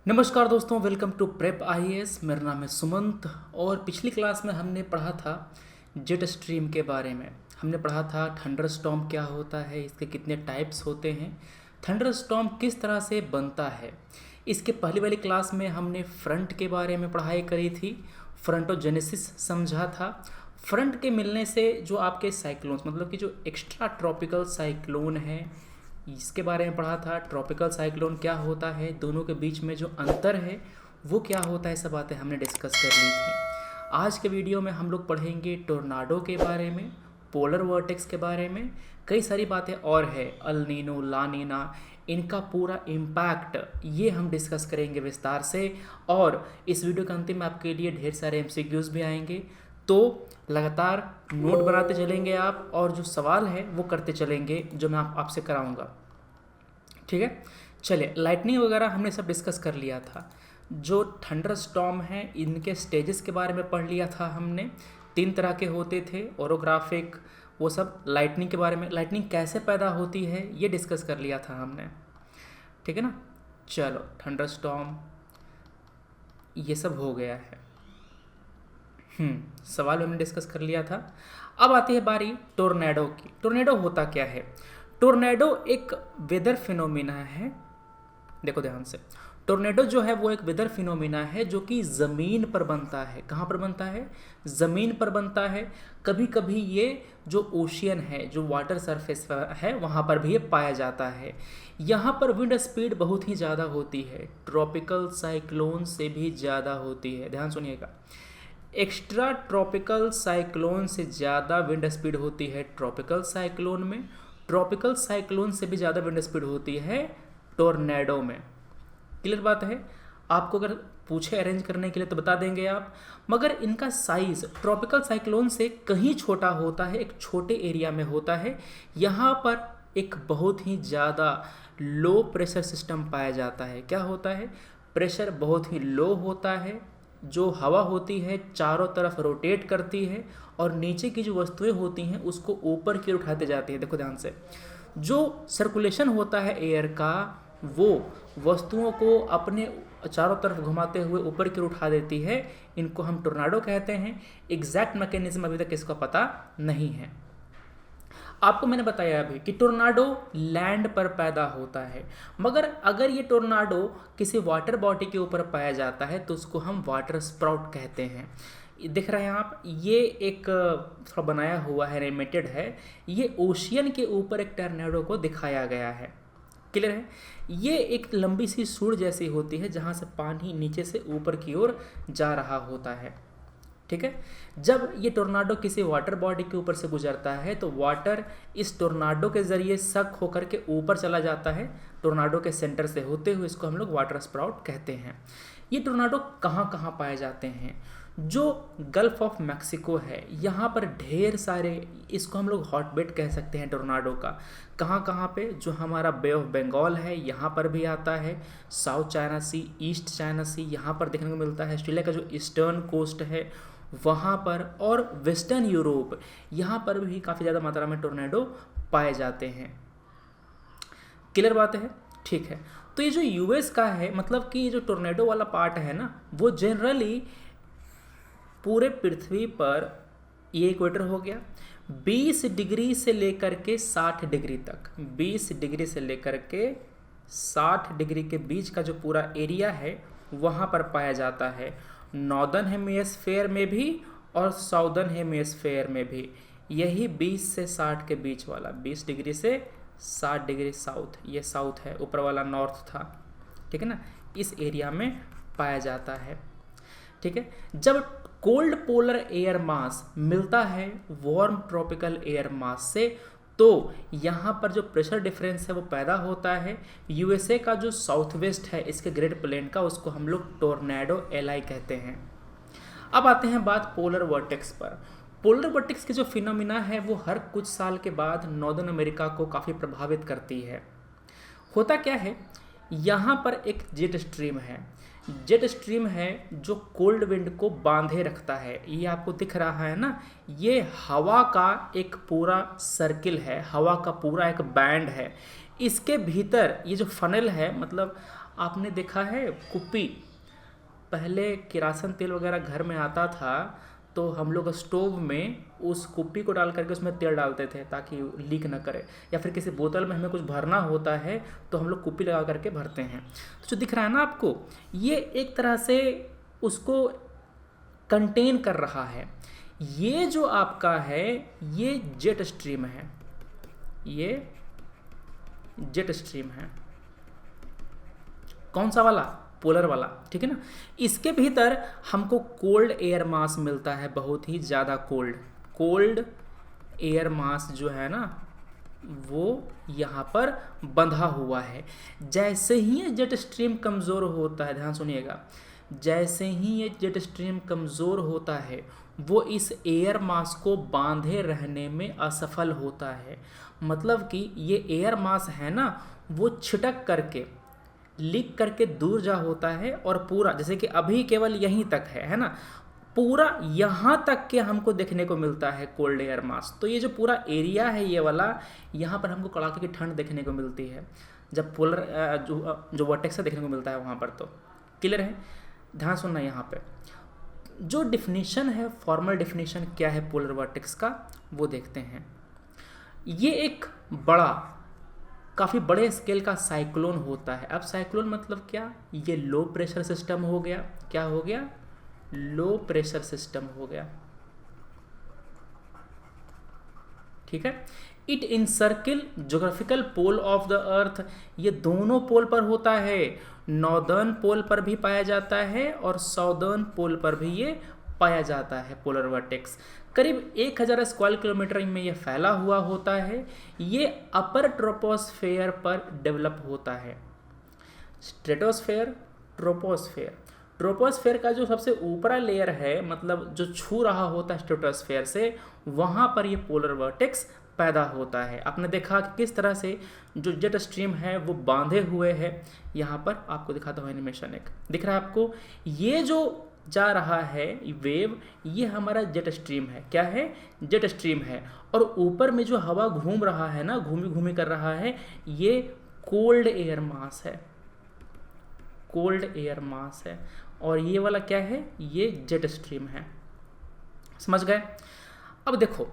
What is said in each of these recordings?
नमस्कार दोस्तों, welcome to prep IAS. मेरा नाम है सुमंत और पिछली क्लास में हमने पढ़ा था जेट स्ट्रीम के बारे में। हमने पढ़ा था थंडरस्टॉर्म क्या होता है, इसके कितने टाइप्स होते हैं, थंडरस्टॉर्म किस तरह से बनता है। इसके पहली वाली क्लास में हमने फ्रंट के बारे में पढ़ाई करी थी, फ्रंटोजेनेसिस समझा था। फ्रंट के मिलने से जो आपके साइक्लोन्स मतलब कि जो एक्स्ट्रा ट्रॉपिकल साइक्लोन है इसके बारे में पढ़ा था। ट्रॉपिकल साइक्लोन क्या होता है, दोनों के बीच में जो अंतर है वो क्या होता है, सब बातें हमने डिस्कस कर ली थी। आज के वीडियो में हम लोग पढ़ेंगे टोर्नाडो के बारे में, पोलर वर्टेक्स के बारे में, कई सारी बातें और है, अल नीनो, ला नीना, इनका पूरा इम्पैक्ट ये हम डिस्कस करेंगे विस्तार से। और इस वीडियो के अंतिम में आपके लिए ढेर सारे एमसीक्यूज़ भी आएंगे, तो लगातार नोट बनाते चलेंगे आप और जो सवाल है वो करते चलेंगे जो मैं आपसे कराऊंगा। ठीक है, चलिए। लाइटनिंग वगैरह हमने सब डिस्कस कर लिया था। जो थंडर स्टॉर्म है इनके स्टेजेस के बारे में पढ़ लिया था हमने। 3 तरह के होते थे, ओरोग्राफिक, वो सब। लाइटनिंग के बारे में, लाइटनिंग कैसे पैदा होती है ये डिस्कस कर लिया था हमने। ठीक है ना। चलो, थंडर स्टॉर्म ये सब हो गया है। सवाल हमने डिस्कस कर लिया था। अब आती है बारी टोर्नेडो की। टोर्नेडो होता क्या है? टोर्नेडो एक वेदर फिनोमिना है। देखो ध्यान से, टोर्नेडो जो है वो एक वेदर फिनोमिना है जो कि ज़मीन पर बनता है। कहाँ पर बनता है? ज़मीन पर बनता है। कभी कभी ये जो ओशियन है, जो वाटर सरफेस है, वहाँ पर भी ये पाया जाता है। यहाँ पर विंड स्पीड बहुत ही ज़्यादा होती है, ट्रॉपिकल साइक्लोन से भी ज़्यादा होती है। ध्यान सुनिएगा, एक्स्ट्रा ट्रॉपिकल साइक्लोन से ज़्यादा विंड स्पीड होती है ट्रॉपिकल साइक्लोन में। ट्रॉपिकल साइक्लोन से भी ज़्यादा विंड स्पीड होती है टोर्नेडो में। क्लियर बात है? आपको अगर पूछे अरेंज करने के लिए तो बता देंगे आप, मगर इनका साइज ट्रॉपिकल साइक्लोन से कहीं छोटा होता है, एक छोटे एरिया में होता है। यहाँ पर एक बहुत ही ज़्यादा लो प्रेशर सिस्टम पाया जाता है। क्या होता है? प्रेशर बहुत ही लो होता है। जो हवा होती है चारों तरफ रोटेट करती है और नीचे की जो वस्तुएं होती हैं उसको ऊपर की ओर उठाते जाती है। देखो ध्यान से, जो सर्कुलेशन होता है एयर का, वो वस्तुओं को अपने चारों तरफ घुमाते हुए ऊपर की ओर उठा देती है। इनको हम टोर्नाडो कहते हैं। एग्जैक्ट मैकेनिज्म अभी तक इसका पता नहीं है। आपको मैंने बताया अभी कि टोर्नाडो लैंड पर पैदा होता है, मगर अगर ये टोर्नाडो किसी वाटर बॉडी के ऊपर पाया जाता है तो उसको हम वाटर स्प्राउट कहते हैं। दिख रहे हैं आप, ये एक थोड़ा बनाया हुआ है, एनिमेटेड है। ये ओशियन के ऊपर एक टोर्नाडो को दिखाया गया है। क्लियर है? ये एक लंबी सी सूढ़ जैसी होती है जहाँ से पानी नीचे से ऊपर की ओर जा रहा होता है। ठीक है। जब ये टोर्नाडो किसी वाटर बॉडी के ऊपर से गुजरता है तो वाटर इस टोर्नाडो के जरिए सक होकर के ऊपर चला जाता है, टोर्नाडो के सेंटर से होते हुए। इसको हम लोग वाटर स्प्राउट कहते हैं। ये टोर्नाडो कहाँ कहाँ पाए जाते हैं? जो गल्फ ऑफ मैक्सिको है यहाँ पर ढेर सारे, इसको हम लोग हॉटबेड कह सकते हैं टोर्नाडो का। कहाँ कहाँ पे? जो हमारा बे ऑफ बंगाल है यहाँ पर भी आता है, साउथ चाइना सी, ईस्ट चाइना सी यहाँ पर देखने को मिलता है, ऑस्ट्रेलिया का जो ईस्टर्न कोस्ट है वहाँ पर, और वेस्टर्न यूरोप यहाँ पर भी काफ़ी ज़्यादा मात्रा में टोर्नेडो पाए जाते हैं। क्लियर बात है? ठीक है। तो ये जो यूएस का है, मतलब कि ये जो टोर्नेडो वाला पार्ट है ना, वो जनरली पूरे पृथ्वी पर, ये इक्वेटर हो गया, 20 डिग्री से लेकर के 60 डिग्री तक, 20 डिग्री से लेकर के 60 डिग्री के बीच का जो पूरा एरिया है वहाँ पर पाया जाता है। नॉर्दर्न हेमिस्फेयर में भी और साउदर्न हेमिस्फेयर में भी। यही 20 से 60 के बीच वाला, 20 डिग्री से 60 डिग्री साउथ, ये साउथ है, ऊपर वाला नॉर्थ था। ठीक है ना, इस एरिया में पाया जाता है। ठीक है। जब कोल्ड पोलर एयर मास मिलता है वार्म ट्रॉपिकल एयर मास से, तो यहाँ पर जो प्रेशर डिफरेंस है वो पैदा होता है। यूएसए का जो साउथ वेस्ट है इसके ग्रेट प्लेन का, उसको हम लोग टोर्नेडो एलाई कहते हैं। अब आते हैं बात पोलर वर्टेक्स पर। पोलर वर्टेक्स की जो फिनोमिना है वो हर कुछ साल के बाद नॉर्दर्न अमेरिका को काफ़ी प्रभावित करती है। होता क्या है, यहाँ पर एक जेट स्ट्रीम है। जेट स्ट्रीम है जो कोल्ड विंड को बांधे रखता है। ये आपको दिख रहा है ना, ये हवा का एक पूरा सर्किल है, हवा का पूरा एक बैंड है। इसके भीतर ये जो फनल है, मतलब आपने देखा है कुप्पी, पहले किरासन तेल वगैरह घर में आता था तो हम लोग स्टोव में उस कुप्पी को डाल करके उसमें तेल डालते थे ताकि लीक ना करे, या फिर किसी बोतल में हमें कुछ भरना होता है तो हम लोग कुप्पी लगा करके भरते हैं। तो जो दिख रहा है ना आपको, ये एक तरह से उसको कंटेन कर रहा है। ये जो आपका है ये जेट स्ट्रीम है, ये जेट स्ट्रीम है। कौन सा वाला? पोलर वाला, ठीक है ना। इसके भीतर हमको कोल्ड एयर मास मिलता है, बहुत ही ज़्यादा कोल्ड एयर मास जो है ना वो यहाँ पर बंधा हुआ है। जैसे ही ये जेट स्ट्रीम कमज़ोर होता है, ध्यान सुनिएगा, जैसे ही ये जेट स्ट्रीम कमज़ोर होता है वो इस एयर मास को बांधे रहने में असफल होता है। मतलब कि ये एयर मास है ना वो छिटक करके लीक करके दूर जा होता है, और पूरा जैसे कि अभी केवल यहीं तक है ना, पूरा यहाँ तक के हमको देखने को मिलता है कोल्ड एयर मास। तो ये जो पूरा एरिया है ये वाला, यहाँ पर हमको कड़ाके की ठंड देखने को मिलती है जब पोलर जो वर्टेक्स से देखने को मिलता है वहाँ पर। तो क्लियर है, ध्यान सुनना। यहाँ पे जो डिफिनीशन है, फॉर्मल डिफिनीशन क्या है पोलर वर्टेक्स का, वो देखते हैं। ये एक काफ़ी बड़े स्केल का साइक्लोन होता है। अब साइक्लोन मतलब क्या? ये लो प्रेशर सिस्टम हो गया। क्या हो गया? लो प्रेशर सिस्टम हो गया, ठीक है। It encircle geographical pole of the earth, ये दोनों पोल पर होता है, नॉर्दर्न पोल पर भी पाया जाता है और साउदर्न पोल पर भी ये पाया जाता है पोलर वर्टेक्स। करीब 1000 स्क्वायर किलोमीटर में ये फैला हुआ होता है। ये अपर ट्रोपोस्फेयर पर डेवलप होता है। Stratosphere, troposphere. ट्रोपोस्फेयर का जो सबसे ऊपरा लेयर है, मतलब जो छू रहा होता है स्ट्रेटोस्फेयर से, वहाँ पर ये पोलर वर्टेक्स पैदा होता है। आपने देखा कि किस तरह से जो जेट स्ट्रीम है वो बांधे हुए है। यहाँ पर आपको दिखाता हूँ एनिमेशन, एक दिख रहा है आपको, ये जो जा रहा है वेव, ये हमारा जेट स्ट्रीम है। क्या है? जेट स्ट्रीम है। और ऊपर में जो हवा घूम रहा है ना, घूमी घूमी कर रहा है, ये कोल्ड एयर मास है, कोल्ड एयर मास है। और ये वाला क्या है? ये जेट स्ट्रीम है। समझ गए? अब देखो,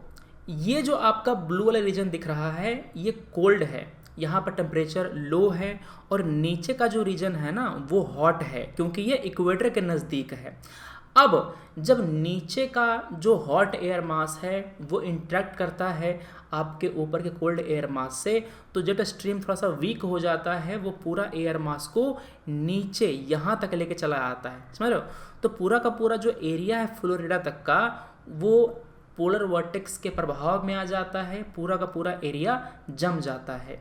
ये जो आपका ब्लू वाला रीजन दिख रहा है ये कोल्ड है, यहाँ पर टेम्परेचर लो है, और नीचे का जो रीजन है ना वो हॉट है, क्योंकि ये इक्वेटर के नज़दीक है। अब जब नीचे का जो हॉट एयर मास है वो इंटरेक्ट करता है आपके ऊपर के कोल्ड एयर मास से, तो जेट स्ट्रीम थोड़ा सा वीक हो जाता है, वो पूरा एयर मास को नीचे यहाँ तक लेके चला आता है। समझ रहे हो? तो पूरा का पूरा जो एरिया है फ्लोरिडा तक का, वो पोलर वर्टेक्स के प्रभाव में आ जाता है, पूरा का पूरा एरिया जम जाता है।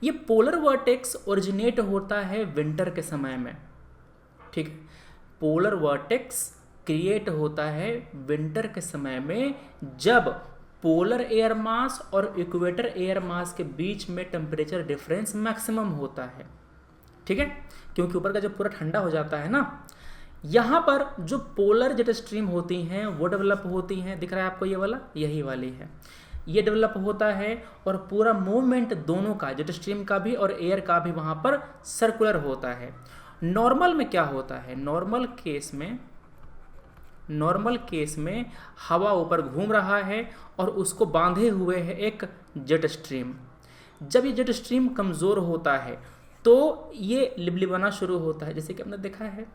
ये पोलर वर्टेक्स ओरिजिनेट होता है विंटर के समय में, ठीक है। पोलर वर्टेक्स क्रिएट होता है विंटर के समय में, जब पोलर एयर मास और इक्वेटर एयर मास के बीच में टेम्परेचर डिफरेंस मैक्सिमम होता है, ठीक है, क्योंकि ऊपर का जो पूरा ठंडा हो जाता है ना। यहाँ पर जो पोलर जेट स्ट्रीम होती हैं वो डेवलप होती हैं, दिख रहा है आपको ये वाला, यही वाली है, ये डेवलप होता है, और पूरा मूवमेंट दोनों का, जेट स्ट्रीम का भी और एयर का भी वहाँ पर सर्कुलर होता है। नॉर्मल में क्या होता है? नॉर्मल केस में हवा ऊपर घूम रहा है और उसको बांधे हुए है एक जेट स्ट्रीम। जब ये जेट स्ट्रीम कमज़ोर होता है तो ये लिबलिबाना शुरू होता है। जैसे कि आपने देखा है,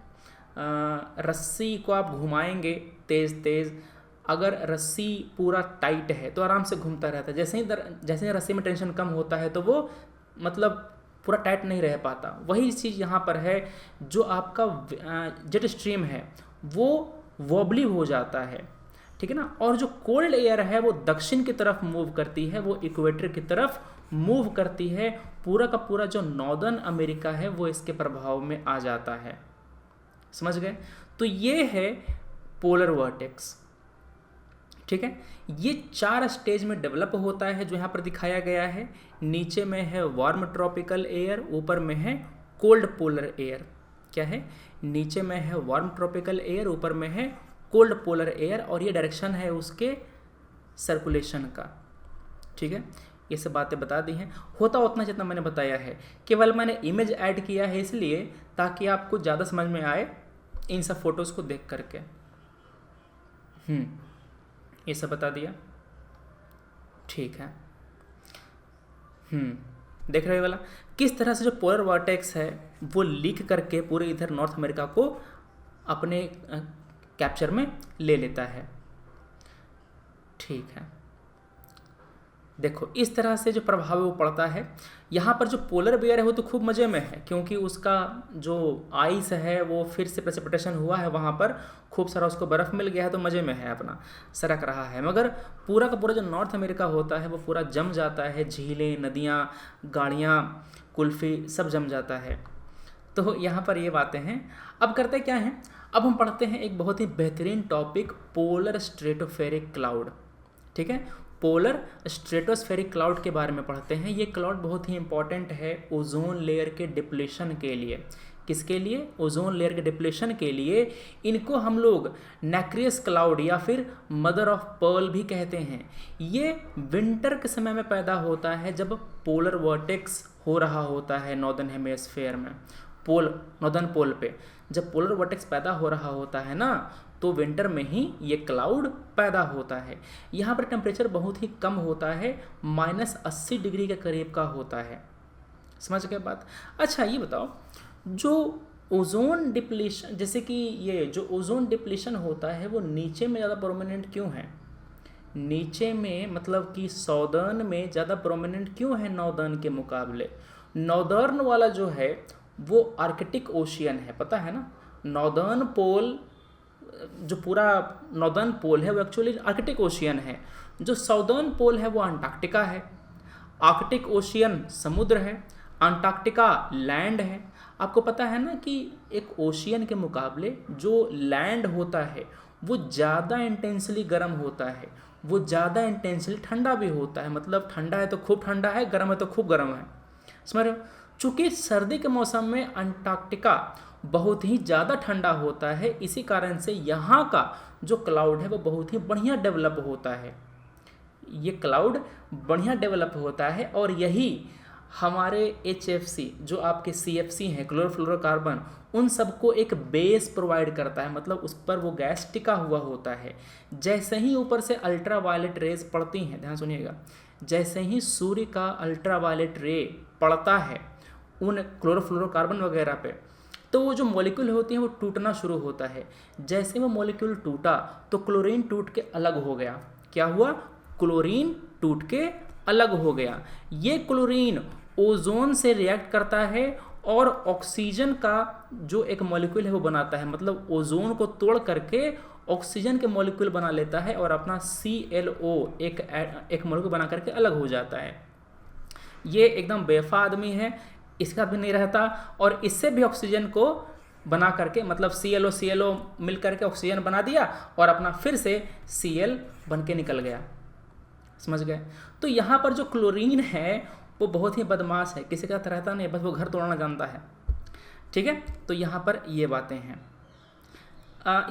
रस्सी को आप घुमाएंगे तेज़ तेज़, अगर रस्सी पूरा टाइट है तो आराम से घूमता रहता है, जैसे ही रस्सी में टेंशन कम होता है तो वो मतलब पूरा टाइट नहीं रह पाता। वही चीज़ यहाँ पर है, जो आपका जेट स्ट्रीम है वो वॉबली हो जाता है, ठीक है ना। और जो कोल्ड एयर है वो दक्षिण की तरफ मूव करती है, वो इक्वेटर की तरफ मूव करती है, पूरा का पूरा जो नॉर्दर्न अमेरिका है वो इसके प्रभाव में आ जाता है। समझ गए? तो ये है पोलर वर्टेक्स, ठीक है। ये 4 स्टेज में डेवलप होता है जो यहाँ पर दिखाया गया है। नीचे में है वार्म ट्रॉपिकल एयर, ऊपर में है कोल्ड पोलर एयर। क्या है? नीचे में है वार्म ट्रॉपिकल एयर, ऊपर में है कोल्ड पोलर एयर, और ये डायरेक्शन है उसके सर्कुलेशन का, ठीक है। ये सब बातें बता दी हैं। होता उतना जितना मैंने बताया है, केवल मैंने इमेज ऐड किया है इसलिए ताकि आपको ज़्यादा समझ में आए इन सब फोटोज़ को देख करके। ये सब बता दिया, ठीक है। देख रहे हो वाला किस तरह से जो पोलर वर्टेक्स है वो लीक करके पूरे इधर नॉर्थ अमेरिका को अपने कैप्चर में ले लेता है, ठीक है। देखो इस तरह से जो प्रभाव वो पड़ता है। यहाँ पर जो पोलर बेयर है वो तो खूब मज़े में है, क्योंकि उसका जो आइस है वो फिर से प्रेसिपिटेशन हुआ है, वहाँ पर खूब सारा उसको बर्फ़ मिल गया है, तो मज़े में है, अपना सरक रहा है। मगर पूरा का पूरा जो नॉर्थ अमेरिका होता है वो पूरा जम जाता है, झीलें, नदियाँ, गाड़ियाँ, कुल्फ़ी सब जम जाता है। तो यहाँ पर ये बातें हैं। अब करते क्या हैं, अब हम पढ़ते हैं एक बहुत ही बेहतरीन टॉपिक, पोलर स्ट्रेटोस्फेरिक क्लाउड, ठीक है। पोलर स्ट्रेटोस्फेरिक क्लाउड के बारे में पढ़ते हैं। ये क्लाउड बहुत ही इंपॉर्टेंट है ओजोन लेयर के डिप्लेशन के लिए। किसके लिए? ओजोन लेयर के डिप्लेशन के लिए। इनको हम लोग नैक्रियस क्लाउड या फिर मदर ऑफ पर्ल भी कहते हैं। ये विंटर के समय में पैदा होता है जब पोलर वर्टेक्स हो रहा होता है नॉर्दर्न हेमिस्फीयर में, नॉर्दर्न पोल पे जब पोलर वर्टेक्स पैदा हो रहा होता है ना, तो विंटर में ही ये क्लाउड पैदा होता है। यहाँ पर टेम्परेचर बहुत ही कम होता है, -80 डिग्री के करीब का होता है। समझ गए बात? अच्छा ये बताओ, जो ओजोन डिप्लीशन, जैसे कि ये जो ओजोन डिप्लीशन होता है वो नीचे में ज़्यादा प्रोमिनेंट क्यों है? नीचे में मतलब कि साउदर्न में ज़्यादा प्रोमिनेंट क्यों है नॉर्दर्न के मुकाबले? नॉर्दर्न वाला जो है वो आर्कटिक ओशियन है, पता है ना। नॉर्दर्न पोल, जो पूरा नॉर्दर्न पोल है वो एक्चुअली आर्कटिक ओशियन है। जो साउदर्न पोल है वो अंटार्कटिका है। आर्कटिक ओशियन समुद्र है, अंटार्कटिका लैंड है। आपको पता है ना कि एक ओशियन के मुकाबले जो लैंड होता है वो ज़्यादा इंटेंसली गर्म होता है, वो ज़्यादा इंटेंसली ठंडा भी होता है। मतलब ठंडा है तो खूब ठंडा है, गर्म है तो खूब गर्म है, समझ रहे हो। चूँकि सर्दी के मौसम में अंटार्कटिका बहुत ही ज़्यादा ठंडा होता है, इसी कारण से यहाँ का जो क्लाउड है वो बहुत ही बढ़िया डेवलप होता है। ये क्लाउड बढ़िया डेवलप होता है और यही हमारे HFC जो आपके CFC हैं, क्लोरोफ्लोरोकार्बन, उन सबको एक बेस प्रोवाइड करता है। मतलब उस पर वो गैस टिका हुआ होता है। जैसे ही ऊपर से अल्ट्रा वायलेट रेज पड़ती हैं, ध्यान सुनिएगा, जैसे ही सूर्य का अल्ट्रा वायलेट रे पड़ता है उन क्लोरोफ्लोरोकार्बन वगैरह पे, तो वो जो मॉलिक्यूल होती हैं वो टूटना शुरू होता है। जैसे वो मॉलिक्यूल टूटा तो क्लोरीन टूट के अलग हो गया। क्या हुआ? क्लोरीन टूट के अलग हो गया। ये क्लोरीन ओजोन से रिएक्ट करता है और ऑक्सीजन का जो एक मॉलिक्यूल है वो बनाता है। मतलब ओजोन को तोड़ करके ऑक्सीजन के मॉलिक्यूल बना लेता है और अपना ClO एक मॉलिक्यूल बना करके अलग हो जाता है। ये एकदम बेवफा आदमी है, इसका भी नहीं रहता, और इससे भी ऑक्सीजन को बना करके, मतलब ClO मिल करके ऑक्सीजन बना दिया और अपना फिर से Cl बन के निकल गया। समझ गए? तो यहाँ पर जो क्लोरीन है वो बहुत ही बदमाश है, किसी का रहता नहीं, बस वो घर तोड़ना जानता है, ठीक है। तो यहाँ पर ये बातें हैं।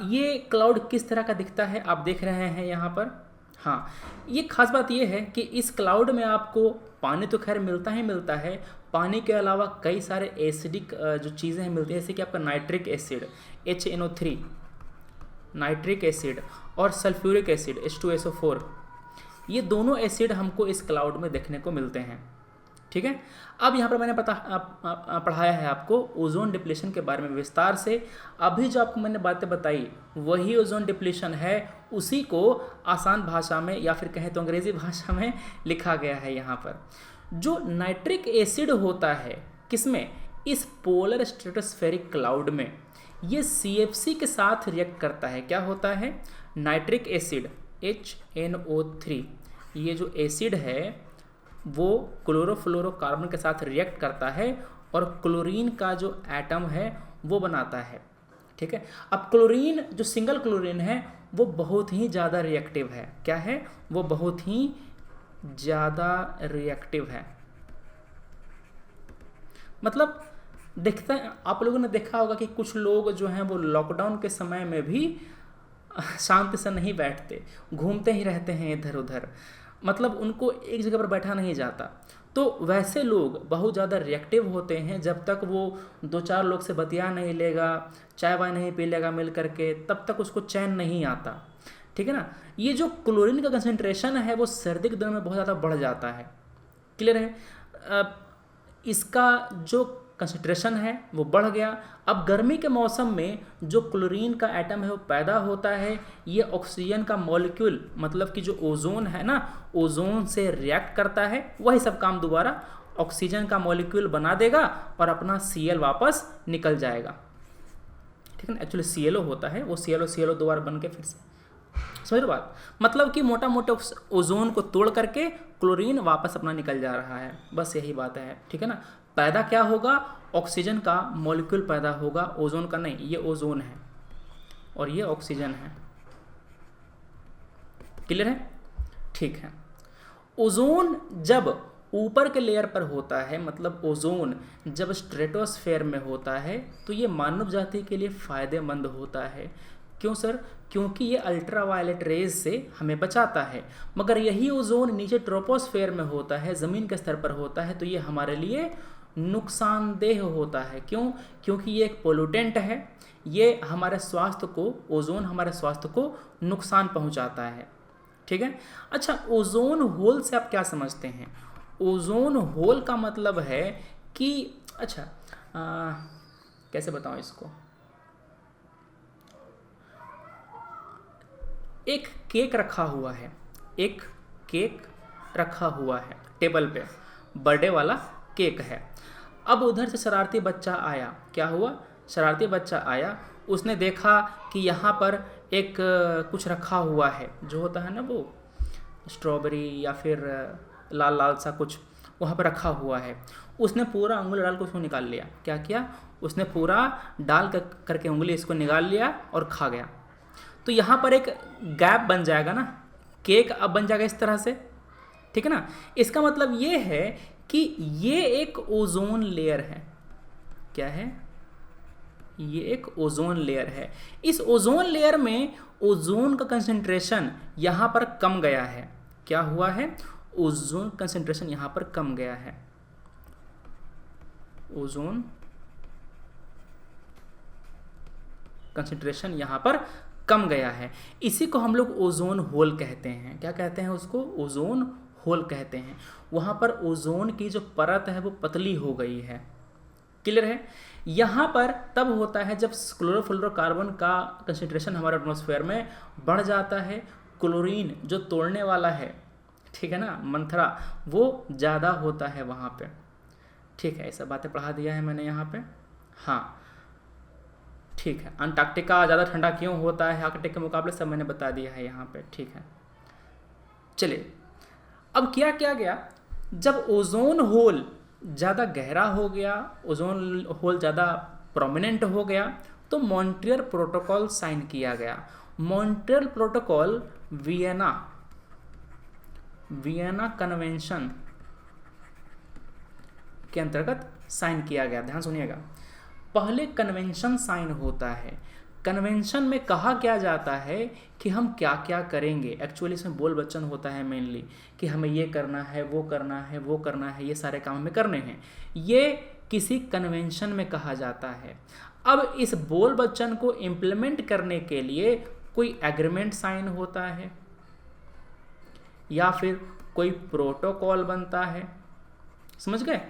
ये क्लाउड किस तरह का दिखता है आप देख रहे हैं यहाँ पर। हाँ, ये खास बात ये है कि इस क्लाउड में आपको पानी तो खैर मिलता ही मिलता है, पानी के अलावा कई सारे एसिडिक जो चीज़ें हैं मिलती हैं, जैसे कि आपका nitric acid HNO3, nitric acid, और सल्फ्यूरिक एसिड H2SO4, ये दोनों एसिड हमको इस क्लाउड में देखने को मिलते हैं, ठीक है। अब यहाँ पर मैंने पढ़ाया है आपको ओजोन डिप्लेशन के बारे में विस्तार से। अभी जो आपको मैंने बातें बताई वही ओजोन डिप्लेशन है, उसी को आसान भाषा में या फिर कहें तो अंग्रेजी भाषा में लिखा गया है यहाँ पर। जो नाइट्रिक एसिड होता है किसमें? इस पोलर स्ट्रेटोस्फेरिक क्लाउड में, ये CFC के साथ रिएक्ट करता है। क्या होता है? नाइट्रिक एसिड HNO3, ये जो एसिड है वो क्लोरोफ्लोरोकार्बन के साथ रिएक्ट करता है और क्लोरीन का जो एटम है वो बनाता है, ठीक है। अब क्लोरीन, जो सिंगल क्लोरीन है, वो बहुत ही ज़्यादा रिएक्टिव है। क्या है? वो बहुत ही ज़्यादा रिएक्टिव है। मतलब देखते हैं, आप लोगों ने देखा होगा कि कुछ लोग जो हैं वो लॉकडाउन के समय में भी शांति से नहीं बैठते, घूमते ही रहते हैं इधर उधर। मतलब उनको एक जगह पर बैठा नहीं जाता। तो वैसे लोग बहुत ज़्यादा रिएक्टिव होते हैं, जब तक वो 2-4 लोग से बतिया नहीं लेगा, चाय वाय नहीं पी लेगा मिल करके, तब तक उसको चैन नहीं आता। ठीक है ना। ये जो क्लोरीन का कंसंट्रेशन है वो सर्दी के दिनों में बहुत ज़्यादा बढ़ जाता है। क्लियर है। इसका जो कंसंट्रेशन है वो बढ़ गया। अब गर्मी के मौसम में जो क्लोरीन का एटम है वो पैदा होता है, ये ऑक्सीजन का मॉलिक्यूल मतलब कि जो ओजोन है ना, ओजोन से रिएक्ट करता है, वही सब काम दोबारा ऑक्सीजन का मॉलिक्यूल बना देगा और अपना Cl वापस निकल जाएगा। ठीक है ना। एक्चुअली ClO होता है, वो ClO दोबारा बन के फिर से, समझ लो बात। मतलब कि मोटा मोटा ओजोन को तोड़ करके क्लोरीन वापस अपना निकल जा रहा है, बस यही बात है। ठीक है ना। पैदा क्या होगा, ऑक्सीजन का मॉलिक्यूल पैदा होगा, ओजोन का नहीं। ये ओजोन है और ये ऑक्सीजन है। क्लियर है। ठीक है। ओजोन जब ऊपर के लेयर पर होता है, मतलब ओजोन जब स्ट्रेटोस्फेयर में होता है, तो ये मानव जाति के लिए फ़ायदेमंद होता है। क्यों सर? क्योंकि ये अल्ट्रावायलेट रेज से हमें बचाता है। मगर यही ओजोन नीचे ट्रोपोस्फेयर में होता है, ज़मीन के स्तर पर होता है, तो ये हमारे लिए नुकसानदेह होता है। क्यों? क्योंकि ये एक पोल्यूटेंट है, ये हमारे स्वास्थ्य को, ओजोन हमारे स्वास्थ्य को नुकसान पहुंचाता है। ठीक है। अच्छा, ओजोन होल से आप क्या समझते हैं? ओजोन होल का मतलब है कि अच्छा कैसे बताऊं इसको। एक केक रखा हुआ है, एक केक रखा हुआ है टेबल पे, बर्थडे वाला केक है। अब उधर से शरारती बच्चा आया। क्या हुआ? शरारती बच्चा आया, उसने देखा कि यहाँ पर एक कुछ रखा हुआ है, जो होता है ना वो स्ट्रॉबेरी या फिर लाल लाल सा कुछ वहाँ पर रखा हुआ है। उसने पूरा उंगली डाल कर उसको निकाल लिया। क्या किया? उसने पूरा डाल करके उंगली इसको निकाल लिया और खा गया। तो यहाँ पर एक गैप बन जाएगा ना, केक अब बन जाएगा इस तरह से। ठीक है ना। इसका मतलब ये है कि ये एक ओजोन लेयर है। क्या है? ये एक ओजोन लेयर है। इस ओजोन लेयर में ओजोन का कंसंट्रेशन यहाँ पर कम गया है। क्या हुआ है? ओजोन कंसंट्रेशन यहाँ पर कम गया है। ओजोन कंसंट्रेशन यहाँ पर कम गया है। इसी को हम लोग ओजोन होल कहते हैं। क्या कहते हैं उसको? ओजोन होल कहते हैं। वहाँ पर ओजोन की जो परत है वो पतली हो गई है। क्लियर है। यहाँ पर तब होता है जब क्लोरोफ्लोरोकार्बन का कंसंट्रेशन हमारे एटमॉस्फेयर में बढ़ जाता है। क्लोरीन जो तोड़ने वाला है, ठीक है ना, मंथरा, वो ज़्यादा होता है वहाँ पे। ठीक है, ऐसा बातें पढ़ा दिया है मैंने यहाँ पे। हाँ ठीक है। अंटार्कटिका ज़्यादा ठंडा क्यों होता है आर्कटिक के मुकाबले, सब मैंने बता दिया है यहाँ पे। ठीक है। चलिए, अब क्या किया गया, जब ओजोन होल ज़्यादा गहरा हो गया, ओजोन होल ज़्यादा प्रोमिनेंट हो गया, तो मॉन्ट्रियल प्रोटोकॉल साइन किया गया। मॉन्ट्रियल प्रोटोकॉल वियना कन्वेंशन के अंतर्गत साइन किया गया। ध्यान सुनिएगा। पहले कन्वेंशन साइन होता है। कन्वेंशन में कहा क्या जाता है कि हम क्या क्या करेंगे। एक्चुअली इसमें बोल वचन होता है मेनली, कि हमें ये करना है, वो करना है, वो करना है, ये सारे काम हमें करने हैं। ये किसी कन्वेंशन में कहा जाता है। अब इस बोल वचन को इम्प्लीमेंट करने के लिए कोई एग्रीमेंट साइन होता है या फिर कोई प्रोटोकॉल बनता है। समझ गए?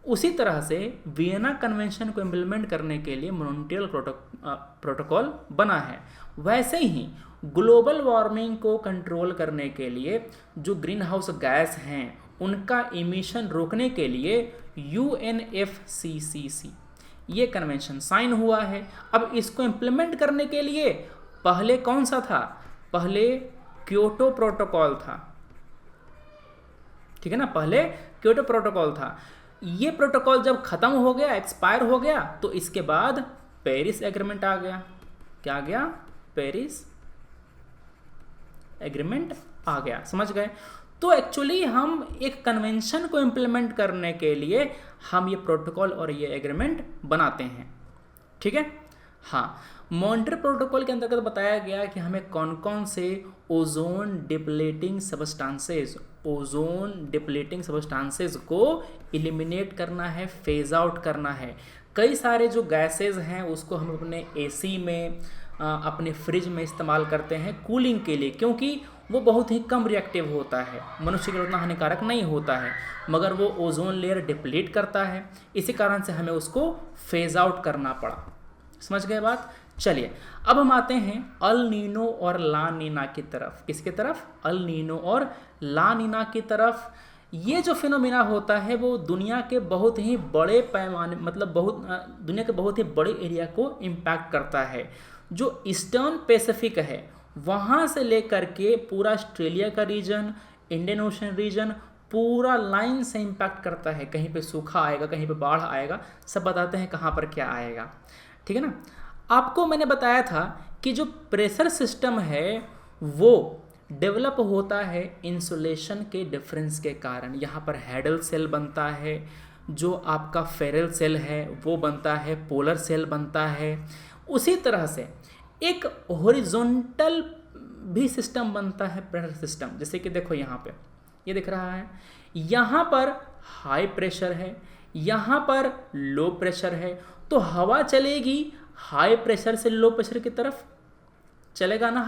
उसी तरह से वियना कन्वेंशन को इम्प्लीमेंट करने के लिए मॉन्ट्रियल प्रोटोकॉल बना है। वैसे ही ग्लोबल वार्मिंग को कंट्रोल करने के लिए जो ग्रीन हाउस गैस हैं उनका इमिशन रोकने के लिए UNFCCC ये कन्वेंशन साइन हुआ है। अब इसको इम्प्लीमेंट करने के लिए पहले कौन सा था? पहले क्योटो प्रोटोकॉल था। ठीक है ना, पहले क्योटो प्रोटोकॉल था। ये प्रोटोकॉल जब खत्म हो गया, एक्सपायर हो गया, तो इसके बाद पेरिस एग्रीमेंट आ गया। क्या आ गया? पेरिस एग्रीमेंट आ गया। समझ गए? तो एक्चुअली हम एक कन्वेंशन को इम्प्लीमेंट करने के लिए हम ये प्रोटोकॉल और ये एग्रीमेंट बनाते हैं। ठीक है। हाँ, मॉन्ट्रियल प्रोटोकॉल के अंतर्गत बताया गया कि हमें कौन कौन से ओजोन डिप्लेटिंग सब्सटेंसेस को इलिमिनेट करना है, फेज आउट करना है। कई सारे जो गैसेज हैं उसको हम अपने एसी में, अपने फ्रिज में इस्तेमाल करते हैं कूलिंग के लिए, क्योंकि वो बहुत ही कम रिएक्टिव होता है, मनुष्य के लिए उतना हानिकारक नहीं होता है, मगर वो ओजोन लेयर डिप्लीट करता है। इसी कारण से हमें उसको फेज आउट करना पड़ा। समझ गए बात? चलिए अब हम आते हैं अल नीनो और ला नीना की तरफ। किसके तरफ? अल नीनो और ला नीना की तरफ। ये जो फिनोमिना होता है वो दुनिया के बहुत ही बड़े पैमाने, मतलब दुनिया के बहुत ही बड़े एरिया को इम्पैक्ट करता है। जो ईस्टर्न पैसिफिक है वहाँ से लेकर के पूरा ऑस्ट्रेलिया का रीजन, इंडियन ओशन रीजन, पूरा लाइन से इम्पैक्ट करता है। कहीं पे सूखा आएगा, कहीं पे बाढ़ आएगा, सब बताते हैं कहाँ पर क्या आएगा। ठीक है ना? आपको मैंने बताया था कि जो प्रेशर सिस्टम है वो डेवलप होता है इंसुलेशन के डिफरेंस के कारण। यहाँ पर हैडल सेल बनता है, जो आपका फेरल सेल है वो बनता है, पोलर सेल बनता है। उसी तरह से एक हॉरिजॉन्टल भी सिस्टम बनता है प्रेशर सिस्टम। जैसे कि देखो यहाँ पे ये दिख रहा है, यहाँ पर हाई प्रेशर है, यहाँ पर लो प्रेशर है, तो हवा चलेगी हाई प्रेशर से लो प्रेशर की तरफ चलेगा ना।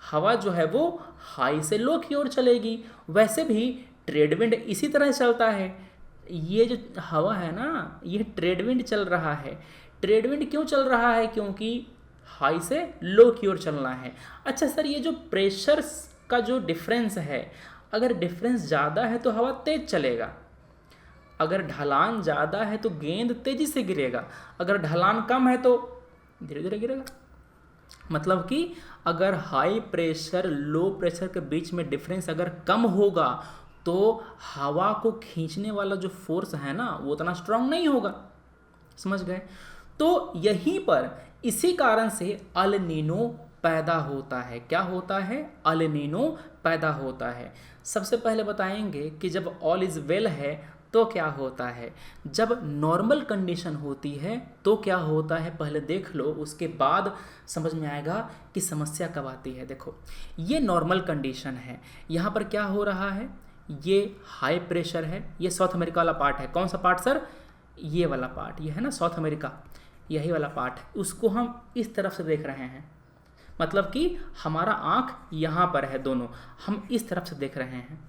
हवा जो है वो हाई से लो की ओर चलेगी। वैसे भी ट्रेड विंड इसी तरह चलता है। ये जो हवा है ना, ये ट्रेड विंड चल रहा है। ट्रेड विंड क्यों चल रहा है? क्योंकि हाई से लो की ओर चलना है। अच्छा सर, ये जो प्रेशर का जो डिफरेंस है, अगर डिफरेंस ज़्यादा है तो हवा तेज चलेगा, अगर ढलान ज़्यादा है तो गेंद तेज़ी से गिरेगा, अगर ढलान कम है तो धीरे धीरे गिरेगा। मतलब कि अगर हाई प्रेशर लो प्रेशर के बीच में डिफरेंस अगर कम होगा तो हवा को खींचने वाला जो फोर्स है ना वो उतना स्ट्रांग नहीं होगा। समझ गए? तो यहीं पर इसी कारण से अल नीनो पैदा होता है। क्या होता है? अल नीनो पैदा होता है। सबसे पहले बताएंगे कि जब ऑल इज वेल है तो क्या होता है, जब नॉर्मल कंडीशन होती है तो क्या होता है, पहले देख लो, उसके बाद समझ में आएगा कि समस्या कब आती है। देखो ये नॉर्मल कंडीशन है, यहाँ पर क्या हो रहा है, ये हाई प्रेशर है, ये साउथ अमेरिका वाला पार्ट है। कौन सा पार्ट सर? ये वाला पार्ट, ये है ना साउथ अमेरिका, यही वाला पार्ट है। उसको हम इस तरफ से देख रहे हैं, मतलब कि हमारा आँख यहाँ पर है, दोनों हम इस तरफ से देख रहे हैं।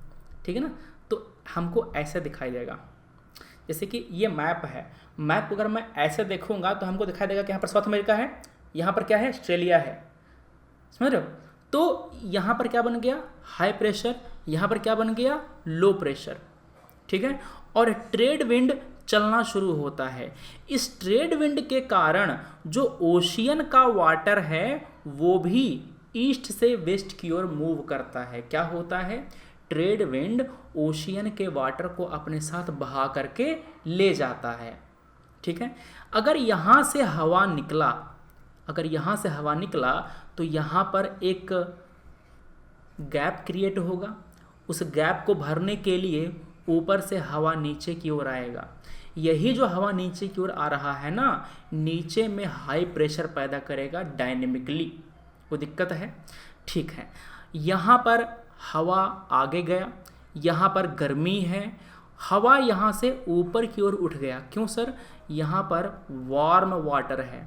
ठीक है ना? तो हमको ऐसे दिखाई देगा, जैसे कि ये मैप है। मैप अगर मैं ऐसे देखूंगा तो हमको दिखाई देगा कि यहाँ पर साउथ अमेरिका है, यहाँ पर क्या है, ऑस्ट्रेलिया है। समझ रहे हो? तो यहाँ पर क्या बन गया, हाई प्रेशर, यहाँ पर क्या बन गया, लो प्रेशर। ठीक है? और ट्रेड विंड चलना शुरू होता है। इस ट्रेड विंड के कारण जो ओशियन का वाटर है वो भी ईस्ट से वेस्ट की ओर मूव करता है। क्या होता है? ट्रेड विंड ओशियन के वाटर को अपने साथ बहा करके ले जाता है। ठीक है? अगर यहाँ से हवा निकला, तो यहाँ पर एक गैप क्रिएट होगा। उस गैप को भरने के लिए ऊपर से हवा नीचे की ओर आएगा। यही जो हवा नीचे की ओर आ रहा है ना, नीचे में हाई प्रेशर पैदा करेगा डायनेमिकली, वो दिक्कत है। ठीक है, यहाँ पर हवा आगे गया, यहाँ पर गर्मी है, हवा यहाँ से ऊपर की ओर उठ गया। क्यों सर? यहाँ पर वार्म वाटर है।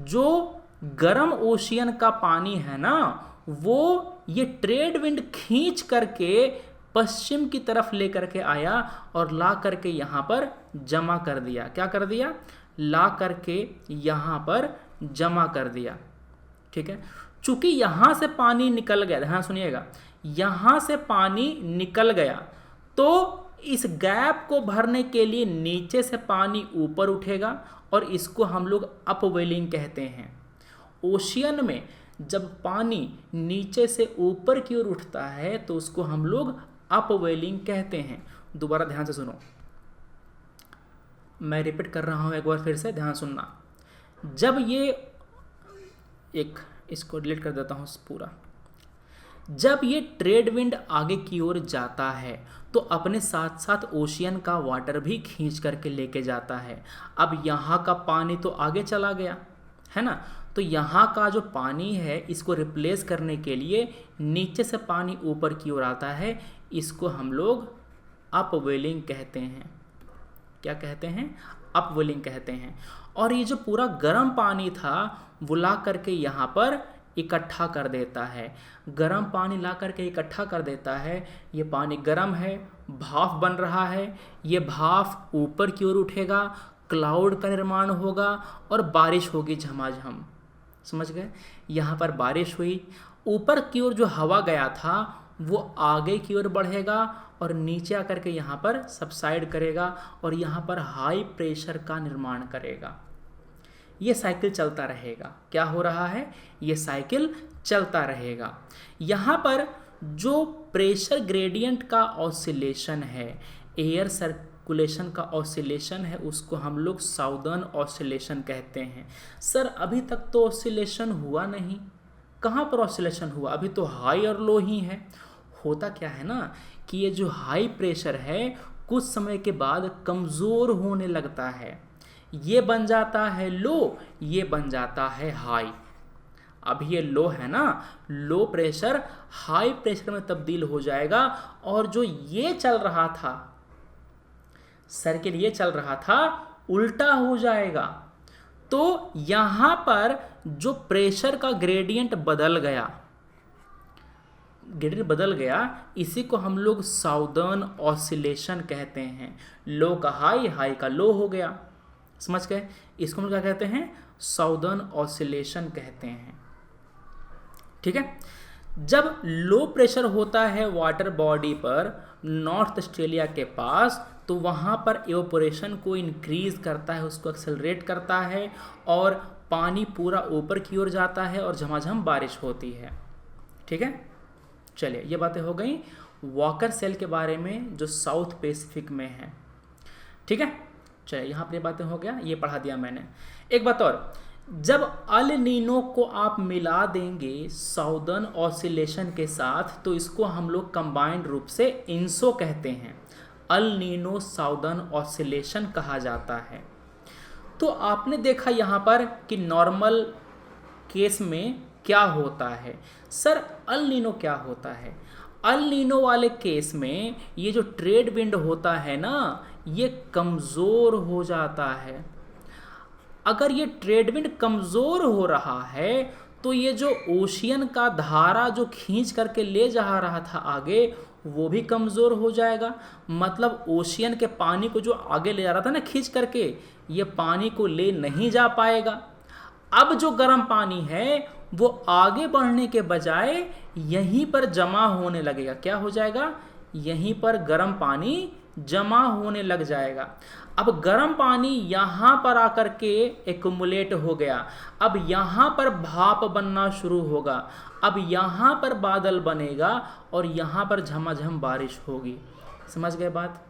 जो गर्म ओशियन का पानी है ना, वो ये ट्रेड विंड खींच करके पश्चिम की तरफ लेकर के आया और ला करके यहाँ पर जमा कर दिया। क्या कर दिया? ला करके यहाँ पर जमा कर दिया। ठीक है? चूंकि यहाँ से पानी निकल गया, ध्यान सुनिएगा, यहाँ से पानी निकल गया तो इस गैप को भरने के लिए नीचे से पानी ऊपर उठेगा और इसको हम लोग अपवेलिंग कहते हैं। ओशियन में जब पानी नीचे से ऊपर की ओर उठता है तो उसको हम लोग अपवेलिंग कहते हैं। दोबारा ध्यान से सुनो, मैं रिपीट कर रहा हूँ एक बार फिर से, ध्यान सुनना। जब ये इसको डिलीट कर देता हूँ पूरा। जब ये ट्रेड विंड आगे की ओर जाता है तो अपने साथ साथ ओशियन का वाटर भी खींच करके लेके जाता है। अब यहाँ का पानी तो आगे चला गया, है ना। तो यहाँ का जो पानी है इसको रिप्लेस करने के लिए नीचे से पानी ऊपर की ओर आता है, इसको हम लोग अपवेलिंग कहते हैं। क्या कहते हैं? अपवेलिंग कहते हैं। और ये जो पूरा गर्म पानी था वो ला करके यहाँ पर इकट्ठा कर देता है, गर्म पानी ला करके इकट्ठा कर देता है। ये पानी गर्म है, भाप बन रहा है, ये भाप ऊपर की ओर उठेगा, क्लाउड का निर्माण होगा और बारिश होगी झमाझम। समझ गए? यहाँ पर बारिश हुई, ऊपर की ओर जो हवा गया था वो आगे की ओर बढ़ेगा और नीचे आकर के यहाँ पर सबसाइड करेगा और यहाँ पर हाई प्रेशर का निर्माण करेगा। ये साइकिल चलता रहेगा। क्या हो रहा है? ये साइकिल चलता रहेगा। यहाँ पर जो प्रेशर ग्रेडियंट का ऑसिलेशन है, एयर सर्कुलेशन का ऑसिलेशन है, उसको हम लोग साउदर्न ऑसिलेशन कहते हैं। सर अभी तक तो ऑसिलेशन हुआ नहीं। कहाँ पर ऑसिलेशन हुआ? अभी तो हाई और लो ही है। होता क्या है ना कि ये जो हाई प्रेशर है कुछ समय के बाद कमज़ोर होने लगता है, ये बन जाता है लो, ये बन जाता है हाई। अभी ये लो है ना, लो प्रेशर हाई प्रेशर में तब्दील हो जाएगा और जो ये चल रहा था, सर्किल ये चल रहा था, उल्टा हो जाएगा। तो यहाँ पर जो प्रेशर का ग्रेडियंट बदल गया, इसी को हम लोग साउदर्न ऑसिलेशन कहते हैं। लो का हाई, हाई का लो हो गया। समझ गए? इसको हम क्या कहते हैं? साउदर्न ऑसिलेशन कहते हैं। ठीक है। जब लो प्रेशर होता है वाटर बॉडी पर नॉर्थ ऑस्ट्रेलिया के पास, तो वहाँ पर एवापोरेशन को इंक्रीज करता है, उसको एक्सेलरेट करता है और पानी पूरा ऊपर की ओर जाता है और झमाझम बारिश होती है। ठीक है। चलिए, ये बातें हो गई वॉकर सेल के बारे में जो साउथ पैसिफिक में है। ठीक है। चलिए, यहाँ पर ये बातें हो गया, ये पढ़ा दिया मैंने। एक बात और, जब अल नीनो को आप मिला देंगे साउदर्न ऑसिलेशन के साथ तो इसको हम लोग कंबाइंड रूप से इंसो कहते हैं। अल नीनो साउदर्न ऑसिलेशन कहा जाता है। तो आपने देखा यहाँ पर कि नॉर्मल केस में क्या होता है। सर अल नीनो क्या होता है? अल नीनो वाले केस में ये जो ट्रेड विंड होता है ना, ये कमज़ोर हो जाता है। अगर ये ट्रेड विंड कमज़ोर हो रहा है तो ये जो ओशियन का धारा जो खींच करके ले जा रहा था आगे, वो भी कमज़ोर हो जाएगा। मतलब ओशियन के पानी को जो आगे ले जा रहा था ना खींच करके, ये पानी को ले नहीं जा पाएगा। अब जो गर्म पानी है वो आगे बढ़ने के बजाय यहीं पर जमा होने लगेगा। क्या हो जाएगा? यहीं पर गर्म पानी जमा होने लग जाएगा। अब गर्म पानी यहाँ पर आकर के एक्युमुलेट हो गया। अब यहाँ पर भाप बनना शुरू होगा। अब यहाँ पर बादल बनेगा और यहाँ पर झमाझम बारिश होगी। समझ गए बात?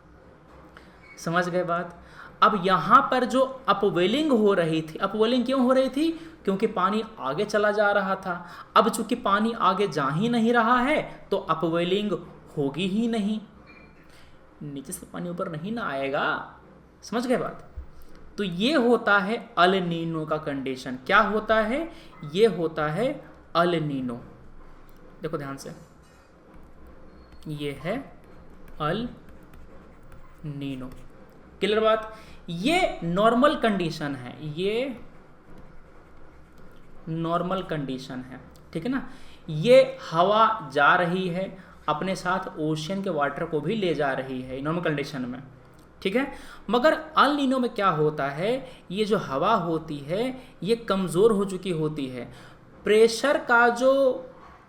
समझ गए बात? अब यहाँ पर जो अपवेलिंग हो रही थी, अपवेलिंग क्यों हो रही थी? क्योंकि पानी आगे चला जा रहा था। अब चूंकि पानी आगे जा ही नहीं रहा है तो अपवेलिंग होगी ही नहीं, नीचे से पानी ऊपर नहीं ना आएगा। समझ गए बात? तो ये होता है अल नीनो का कंडीशन। क्या होता है? ये होता है अल नीनो। देखो ध्यान से, ये है अल नीनो। क्लियर बात? ये नॉर्मल कंडीशन है, ये नॉर्मल कंडीशन है। ठीक है ना। ये हवा जा रही है अपने साथ ओशियन के वाटर को भी ले जा रही है नॉर्मल कंडीशन में। ठीक है। मगर अल नीनो में क्या होता है, ये जो हवा होती है ये कमज़ोर हो चुकी होती है। प्रेशर का जो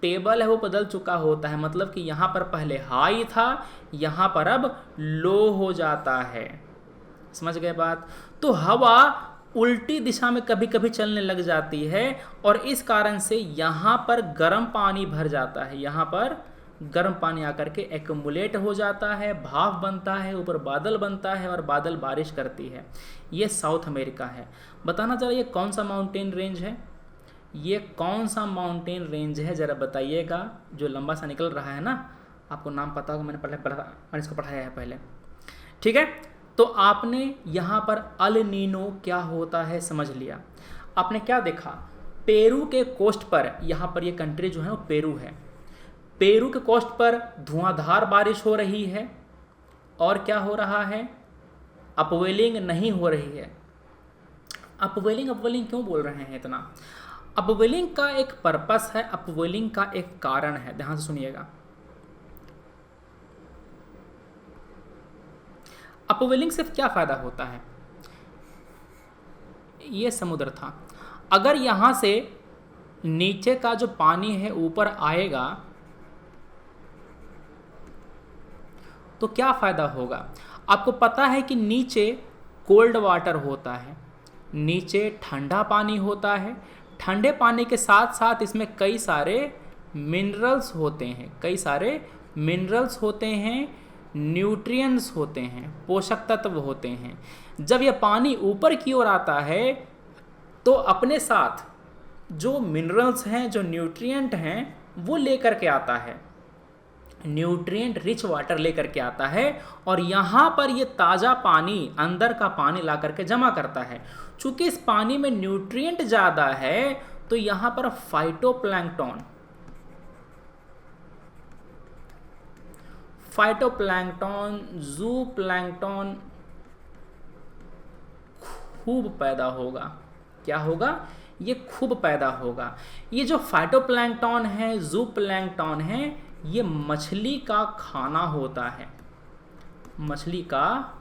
टेबल है वो बदल चुका होता है। मतलब कि यहाँ पर पहले हाई था, यहाँ पर अब लो हो जाता है। समझ गए बात? तो हवा उल्टी दिशा में कभी कभी चलने लग जाती है और इस कारण से यहाँ पर गर्म पानी भर जाता है। यहाँ पर गर्म पानी आकर के एक्युमुलेट हो जाता है, भाप बनता है, ऊपर बादल बनता है और बादल बारिश करती है। ये साउथ अमेरिका है। बताना जरा ये कौन सा माउंटेन रेंज है? ये कौन सा माउंटेन रेंज है ज़रा बताइएगा। जो लंबा सा निकल रहा है ना, आपको नाम पता होगा, मैंने इसको पढ़ाया है पहले। ठीक है। तो आपने यहाँ पर अल नीनो क्या होता है समझ लिया। आपने क्या देखा, पेरू के कोस्ट पर, यहाँ पर ये कंट्री जो है वो पेरू है, पेरू के कोस्ट पर धुआंधार बारिश हो रही है और क्या हो रहा है, अपवेलिंग नहीं हो रही है। अपवेलिंग क्यों बोल रहे हैं इतना? अपवेलिंग का एक पर्पस है, अपवेलिंग का एक कारण है, ध्यान से सुनिएगा। अपवेलिंग से क्या फायदा होता है? ये समुद्र था, अगर यहां से नीचे का जो पानी है ऊपर आएगा तो क्या फायदा होगा? आपको पता है कि नीचे कोल्ड वाटर होता है, नीचे ठंडा पानी होता है, ठंडे पानी के साथ साथ इसमें कई सारे मिनरल्स होते हैं, कई सारे मिनरल्स होते हैं, न्यूट्रिएंट्स होते हैं, पोषक तत्व होते हैं। जब यह पानी ऊपर की ओर आता है तो अपने साथ जो मिनरल्स हैं, जो न्यूट्रिएंट हैं, वो लेकर के आता है, न्यूट्रिएंट रिच वाटर लेकर के आता है और यहाँ पर ये ताज़ा पानी, अंदर का पानी ला करके जमा करता है। चूंकि इस पानी में न्यूट्रिएंट ज़्यादा है तो यहाँ पर फाइटोप्लैंक्टन, ज़ूप्लैंक्टन खूब पैदा होगा। क्या होगा? ये खूब पैदा होगा। ये जो फाइटोप्लैंक्टन है, ज़ूप्लैंक्टन है, ये मछली का खाना होता है, मछली का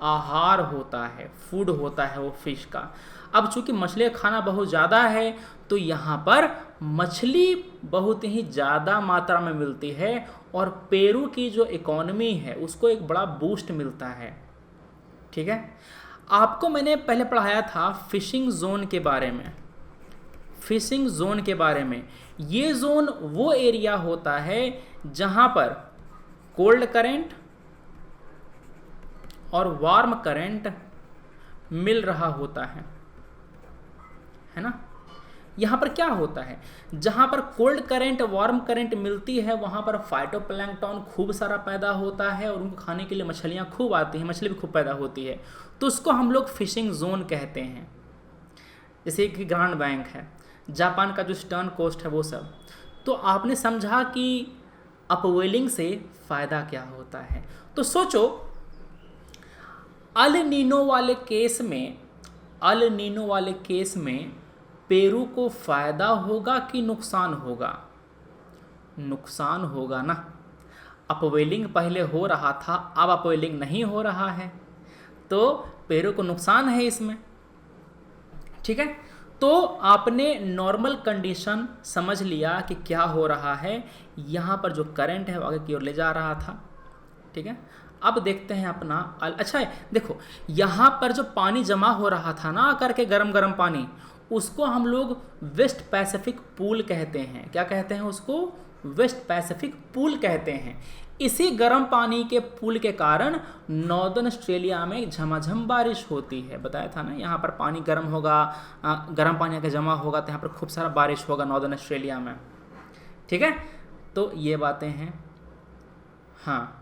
आहार होता है, फूड होता है वो फिश का। अब चूंकि मछली का खाना बहुत ज़्यादा है तो यहाँ पर मछली बहुत ही ज़्यादा मात्रा में मिलती है और पेरू की जो इकोनॉमी है उसको एक बड़ा बूस्ट मिलता है। ठीक है, आपको मैंने पहले पढ़ाया था फिशिंग जोन के बारे में, फिशिंग जोन के बारे में। ये जोन वो एरिया होता है जहाँ पर कोल्ड करंट और वार्म करंट मिल रहा होता है ना। यहाँ पर क्या होता है, जहाँ पर कोल्ड करंट, वार्म करंट मिलती है वहाँ पर फाइटोप्लैंक्टन खूब सारा पैदा होता है और उनको खाने के लिए मछलियाँ खूब आती हैं, मछली भी खूब पैदा होती है, तो उसको हम लोग फिशिंग जोन कहते हैं। जैसे कि ग्रांड बैंक है, जापान का जो ईस्टर्न कोस्ट है, वो सब। तो आपने समझा कि अपवेलिंग से फ़ायदा क्या होता है। तो सोचो, अल नीनो वाले केस में, अल नीनो वाले केस में पेरू को फ़ायदा होगा कि नुकसान होगा? नुकसान होगा ना। अपवेलिंग पहले हो रहा था, अब अपवेलिंग नहीं हो रहा है, तो पेरू को नुकसान है इसमें। ठीक है, तो आपने नॉर्मल कंडीशन समझ लिया कि क्या हो रहा है। यहाँ पर जो करंट है वो आगे की ओर ले जा रहा था। ठीक है, अब देखते हैं अपना अच्छा है, देखो यहाँ पर जो पानी जमा हो रहा था ना आकर के, गरम गरम पानी, उसको हम लोग वेस्ट पैसिफिक पूल कहते हैं। क्या कहते हैं उसको? वेस्ट पैसिफिक पूल कहते हैं। इसी गर्म पानी के पूल के कारण नॉर्दर्न ऑस्ट्रेलिया में झमाझम बारिश होती है। बताया था ना, यहाँ पर पानी गर्म होगा, गर्म पानी आके जमा होगा तो यहाँ पर खूब सारा बारिश होगा नॉर्दर्न ऑस्ट्रेलिया में। ठीक है, तो ये बातें हैं। हाँ,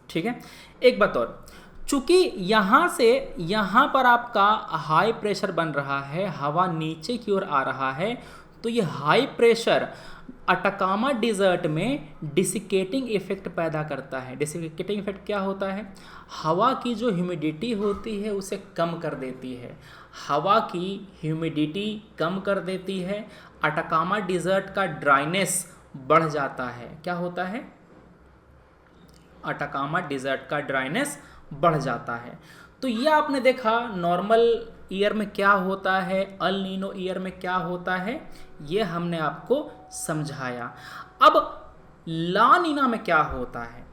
ठीक है, एक बात और, चूंकि यहाँ से यहाँ पर आपका हाई प्रेशर बन रहा है, हवा नीचे की ओर आ रहा है, तो ये हाई प्रेशर अटाकामा डिजर्ट में डिसिकेटिंग इफेक्ट पैदा करता है। डिसिकेटिंग इफेक्ट क्या होता है? हवा की जो ह्यूमिडिटी होती है उसे कम कर देती है, हवा की ह्यूमिडिटी कम कर देती है। अटाकामा डिजर्ट का ड्राइनेस बढ़ जाता है। क्या होता है? अटाकामा डिजर्ट का ड्राइनेस बढ़ जाता है। तो ये आपने देखा नॉर्मल ईयर में क्या होता है, अल नीनो ईयर में क्या होता है, ये हमने आपको समझाया। अब ला नीना में क्या होता है?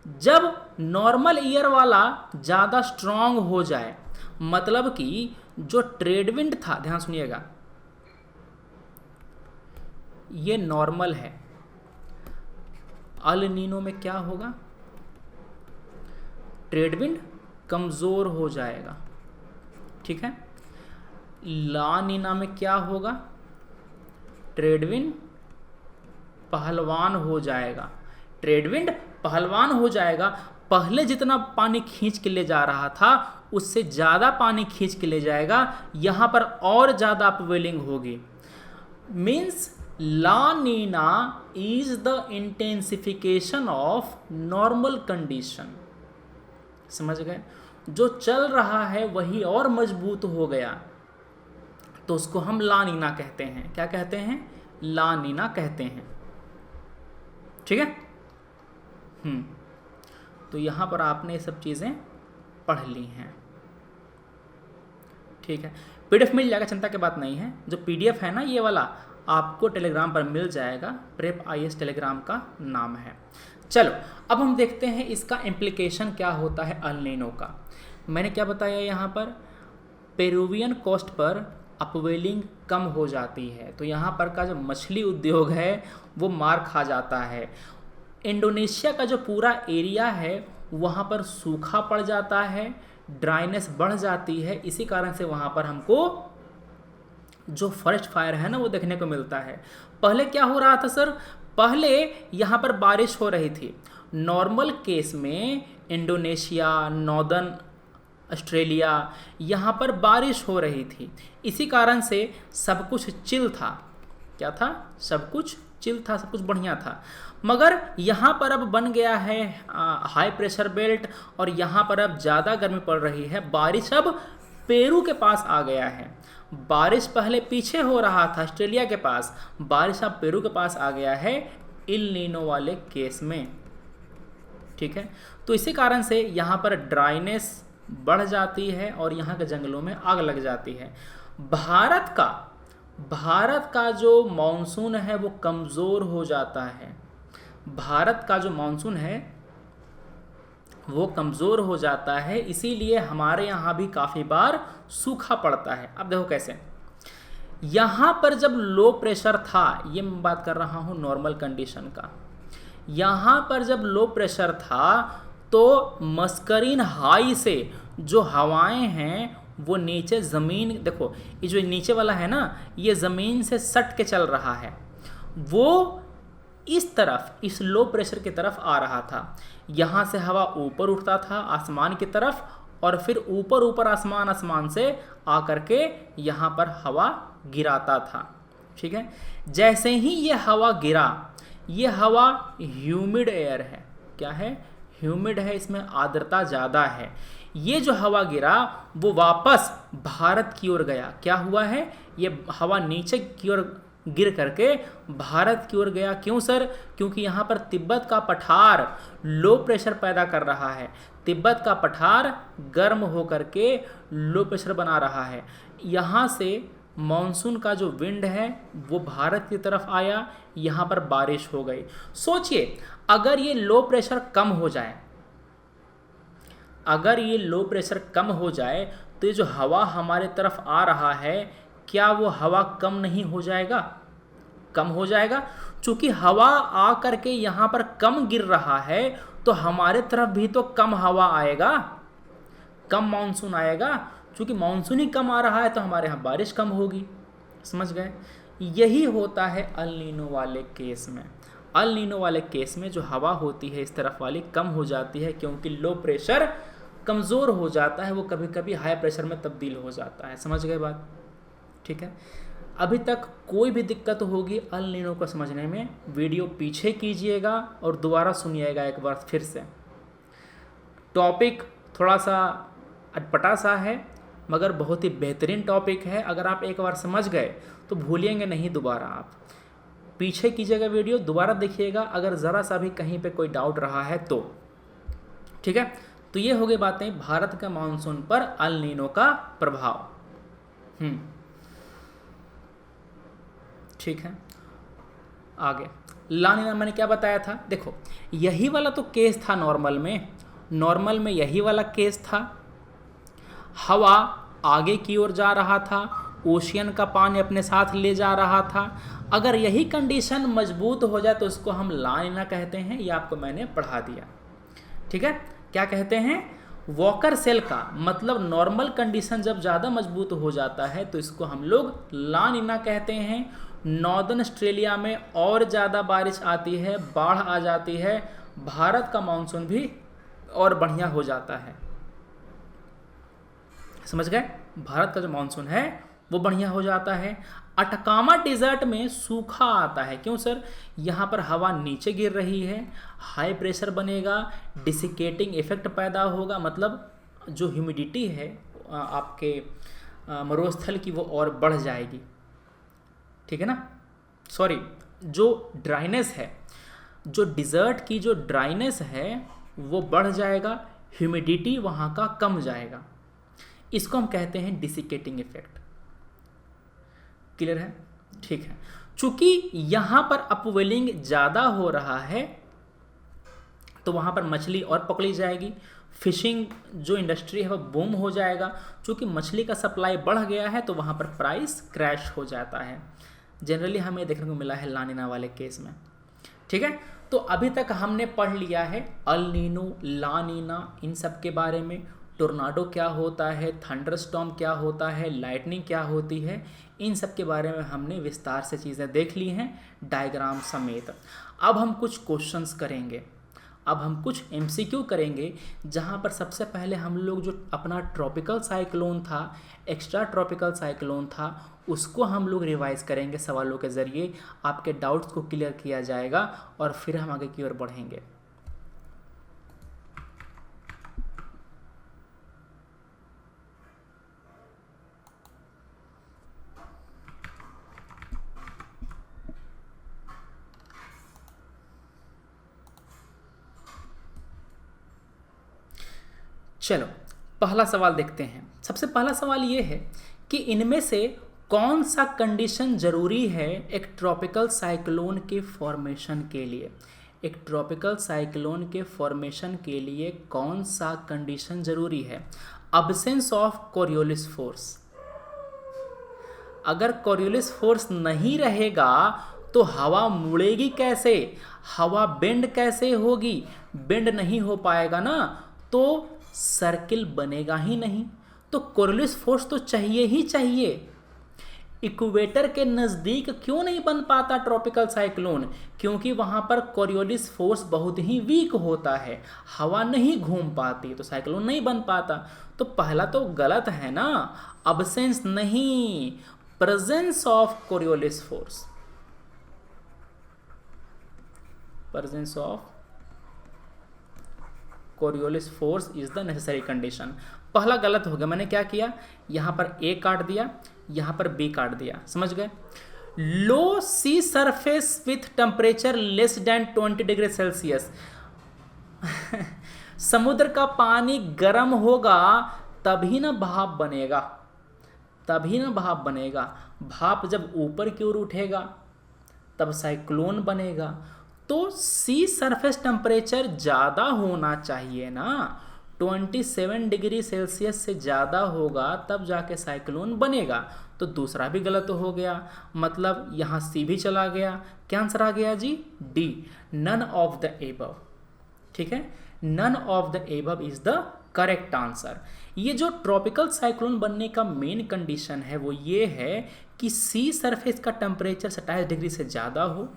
जब नॉर्मल ईयर वाला ज़्यादा स्ट्रांग हो जाए, मतलब कि जो ट्रेड विंड था, ध्यान सुनिएगा, ये नॉर्मल है। अल नीनो में क्या होगा? ट्रेड विंड कमज़ोर हो जाएगा। ठीक है, ला नीना में क्या होगा? ट्रेड विंड पहलवान हो जाएगा। ट्रेड विंड पहलवान हो जाएगा। पहले जितना पानी खींच के ले जा रहा था उससे ज़्यादा पानी खींच के ले जाएगा, यहाँ पर और ज़्यादा अपवेलिंग होगी। Means La Nina is the intensification of normal condition. समझ गए? जो चल रहा है वही और मजबूत हो गया तो उसको हम ला नीना कहते हैं। क्या कहते हैं? ला नीना कहते हैं। ठीक है। तो यहाँ पर आपने ये सब चीज़ें पढ़ ली हैं। ठीक है, पीडीएफ मिल जाएगा, चिंता की बात नहीं है। जो पीडीएफ है ना ये वाला आपको टेलीग्राम पर मिल जाएगा, प्रेप आईएएस टेलीग्राम का नाम है। चलो अब हम देखते हैं इसका इम्प्लीकेशन क्या होता है अल नीनो का। मैंने क्या बताया यहाँ पर, पेरुवियन कोस्ट पर अपवेलिंग कम हो जाती है तो यहाँ पर का जो मछली उद्योग है वो मार खा जाता है। इंडोनेशिया का जो पूरा एरिया है वहाँ पर सूखा पड़ जाता है, ड्राइनेस बढ़ जाती है। इसी कारण से वहाँ पर हमको जो फॉरेस्ट फायर है ना वो देखने को मिलता है। पहले क्या हो रहा था सर, पहले यहाँ पर बारिश हो रही थी। नॉर्मल केस में इंडोनेशिया, नॉर्दर्न ऑस्ट्रेलिया यहाँ पर बारिश हो रही थी, इसी कारण से सब कुछ चिल था। क्या था? सब कुछ चिल था, सब कुछ बढ़िया था। मगर यहाँ पर अब बन गया है हाई प्रेशर बेल्ट और यहाँ पर अब ज़्यादा गर्मी पड़ रही है। बारिश अब पेरू के पास आ गया है। बारिश पहले पीछे हो रहा था ऑस्ट्रेलिया के पास, बारिश अब पेरू के पास आ गया है इल नीनो वाले केस में। ठीक है, तो इसी कारण से यहाँ पर ड्राइनेस बढ़ जाती है और यहाँ के जंगलों में आग लग जाती है। भारत का जो मानसून है वो कमज़ोर हो जाता है। भारत का जो मानसून है वो कमज़ोर हो जाता है, इसीलिए हमारे यहाँ भी काफ़ी बार सूखा पड़ता है। अब देखो कैसे, यहाँ पर जब लो प्रेशर था, ये मैं बात कर रहा हूँ नॉर्मल कंडीशन का, यहाँ पर जब लो प्रेशर था तो मस्करीन हाई से जो हवाएं हैं वो नीचे ज़मीन, देखो ये जो नीचे वाला है ना ये ज़मीन से सट के चल रहा है, वो इस तरफ इस लो प्रेशर की तरफ आ रहा था। यहाँ से हवा ऊपर उठता था आसमान की तरफ और फिर ऊपर आसमान से आकर के यहाँ पर हवा गिराता था। ठीक है, जैसे ही ये हवा गिरा, ये हवा ह्यूमिड एयर है। क्या है? ह्यूमिड है, इसमें आर्द्रता ज़्यादा है। ये जो हवा गिरा वो वापस भारत की ओर गया। क्या हुआ है? ये हवा नीचे की ओर गिर करके भारत की ओर गया। क्यों सर? क्योंकि यहाँ पर तिब्बत का पठार लो प्रेशर पैदा कर रहा है। तिब्बत का पठार गर्म होकर के लो प्रेशर बना रहा है। यहाँ से मॉनसून का जो विंड है वो भारत की तरफ आया, यहाँ पर बारिश हो गई। सोचिए अगर ये लो प्रेशर कम हो जाए, अगर ये लो प्रेशर कम हो जाए तो ये जो हवा हमारे तरफ आ रहा है क्या वो हवा कम नहीं हो जाएगा? कम हो जाएगा। चूंकि हवा आ करके यहाँ पर कम गिर रहा है तो हमारे तरफ भी तो कम हवा आएगा, कम मानसून आएगा। चूंकि मानसून ही कम आ रहा है तो हमारे यहाँ बारिश कम होगी। समझ गए? यही होता है अल नीनो वाले केस में। अल नीनो वाले केस में जो हवा होती है इस तरफ वाली कम हो जाती है क्योंकि लो प्रेशर कमज़ोर हो जाता है, वो कभी कभी हाई प्रेशर में तब्दील हो जाता है। समझ गए बात? ठीक है, अभी तक कोई भी दिक्कत होगी अल नीनो को समझने में, वीडियो पीछे कीजिएगा और दोबारा सुनिएगा एक बार फिर से। टॉपिक थोड़ा सा अटपटा सा है मगर बहुत ही बेहतरीन टॉपिक है। अगर आप एक बार समझ गए तो भूलिएंगे नहीं दोबारा। आप पीछे कीजिएगा, वीडियो दोबारा देखिएगा अगर ज़रा सा भी कहीं पे कोई डाउट रहा है तो। ठीक है, तो ये हो गई बातें भारत के मानसून पर अल नीनो का प्रभाव। ठीक है, आगे ला नीना मैंने क्या बताया था? देखो यही वाला तो केस था नॉर्मल में यही वाला केस था। हवा आगे की ओर जा रहा था, ओशियन का पानी अपने साथ ले जा रहा था। अगर यही कंडीशन मजबूत हो जाए तो उसको हम ला नीना कहते हैं। ये आपको मैंने पढ़ा दिया। ठीक है, क्या कहते हैं? वॉकर सेल का मतलब नॉर्मल कंडीशन जब ज़्यादा मजबूत हो जाता है तो इसको हम लोग ला नीना कहते हैं। नॉर्दर्न ऑस्ट्रेलिया में और ज़्यादा बारिश आती है, बाढ़ आ जाती है, भारत का मानसून भी और बढ़िया हो जाता है। समझ गए? भारत का जो मानसून है वो बढ़िया हो जाता है। अटकामा डेजर्ट में सूखा आता है। क्यों सर? यहाँ पर हवा नीचे गिर रही है, हाई प्रेशर बनेगा, डिसिकेटिंग इफेक्ट पैदा होगा, मतलब जो ह्यूमिडिटी है आपके मरुस्थल की वो और बढ़ जाएगी। ठीक है ना? सॉरी, जो ड्राइनेस है, जो डिज़र्ट की जो ड्राइनेस है वो बढ़ जाएगा, ह्यूमिडिटी वहाँ का कम जाएगा। इसको हम कहते हैं डिसिकेटिंग इफेक्ट। क्लियर है? ठीक है। चूंकि यहाँ पर अपवेलिंग ज़्यादा हो रहा है तो वहाँ पर मछली और पकड़ी जाएगी, फिशिंग जो इंडस्ट्री है वो बूम हो जाएगा। चूँकि मछली का सप्लाई बढ़ गया है तो वहाँ पर प्राइस क्रैश हो जाता है। जनरली हमें देखने को मिला है ला नीना वाले केस में। ठीक है, तो अभी तक हमने पढ़ लिया है अल नीनो, ला नीना, इन सब के बारे में। टोर्नाडो क्या होता है, थंडरस्टॉर्म क्या होता है, लाइटनिंग क्या होती है, इन सब के बारे में हमने विस्तार से चीज़ें देख ली हैं डायग्राम समेत। अब हम कुछ क्वेश्चंस करेंगे, अब हम कुछ एमसीक्यू करेंगे, जहाँ पर सबसे पहले हम लोग जो अपना ट्रॉपिकल साइक्लोन था, एक्स्ट्रा ट्रॉपिकल साइक्लोन था, उसको हम लोग रिवाइज करेंगे सवालों के ज़रिए। आपके डाउट्स को क्लियर किया जाएगा और फिर हम आगे की ओर बढ़ेंगे। चलो पहला सवाल देखते हैं। सबसे पहला सवाल ये है कि इनमें से कौन सा कंडीशन जरूरी है एक ट्रॉपिकल साइक्लोन के फॉर्मेशन के लिए। एक ट्रॉपिकल साइक्लोन के फॉर्मेशन के लिए कौन सा कंडीशन जरूरी है? Absence of Coriolis force. अगर कोरियोलिस फोर्स नहीं रहेगा तो हवा मुड़ेगी कैसे, हवा बेंड कैसे होगी? बेंड नहीं हो पाएगा ना तो सर्किल बनेगा ही नहीं। तो कोरियोलिस फोर्स तो चाहिए ही चाहिए। इक्वेटर के नज़दीक क्यों नहीं बन पाता ट्रॉपिकल साइक्लोन? क्योंकि वहाँ पर कोरियोलिस फोर्स बहुत ही वीक होता है, हवा नहीं घूम पाती, तो साइक्लोन नहीं बन पाता। तो पहला तो गलत है ना, अब्सेंस नहीं, presence of Coriolis force. Presence of Coriolis force is the necessary condition. पहला गलत हो गया। मैंने क्या किया, यहाँ पर ए काट दिया, यहाँ पर बी काट दिया। समझ गए? Low sea surface with temperature less than 20 degree Celsius. समुद्र का पानी गर्म होगा तभी ना भाप बनेगा, तभी ना भाप बनेगा। भाप जब ऊपर की ओर उठेगा तब साइक्लोन बनेगा। तो सी सरफेस टेम्परेचर ज़्यादा होना चाहिए ना, 27 डिग्री सेल्सियस से ज़्यादा होगा तब जाके साइक्लोन बनेगा। तो दूसरा भी गलत हो गया, मतलब यहाँ सी भी चला गया। क्या आंसर आ गया जी? D, none of the above. ठीक है, none of the above is the correct answer. ये जो ट्रॉपिकल साइक्लोन बनने का मेन कंडीशन है वो ये है कि सी सरफेस का टेम्परेचर 27 डिग्री से ज़्यादा हो,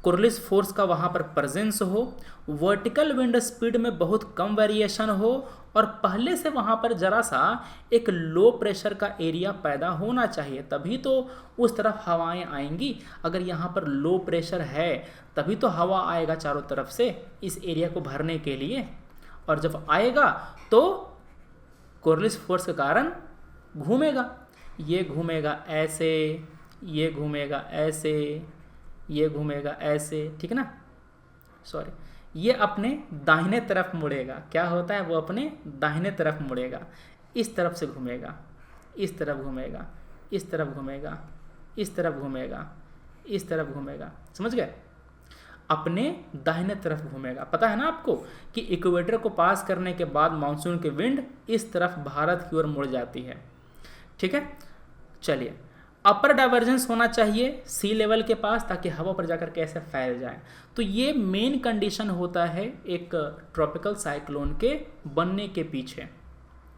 कोरियोलिस फोर्स का वहाँ पर प्रेजेंस हो, वर्टिकल विंड स्पीड में बहुत कम वेरिएशन हो, और पहले से वहाँ पर जरा सा एक लो प्रेशर का एरिया पैदा होना चाहिए, तभी तो उस तरफ हवाएं आएंगी। अगर यहाँ पर लो प्रेशर है तभी तो हवा आएगा चारों तरफ से इस एरिया को भरने के लिए, और जब आएगा तो कोरियोलिस फोर्स के कारण घूमेगा। ये घूमेगा ऐसे, ये घूमेगा ऐसे, ये घूमेगा ऐसे, ठीक है ना, सॉरी, ये अपने दाहिने तरफ मुड़ेगा। क्या होता है, वो अपने दाहिने तरफ मुड़ेगा, इस तरफ से घूमेगा, इस तरफ घूमेगा, इस तरफ घूमेगा, इस तरफ घूमेगा, इस तरफ घूमेगा। समझ गए? अपने दाहिने तरफ घूमेगा। पता है ना आपको कि इक्वेटर को पास करने के बाद मानसून की विंड इस तरफ भारत की ओर मुड़ जाती है। ठीक है, चलिए, अपर डाइवर्जेंस होना चाहिए सी लेवल के पास ताकि हवा पर जाकर कैसे फैल जाए। तो ये मेन कंडीशन होता है एक ट्रॉपिकल साइक्लोन के बनने के पीछे।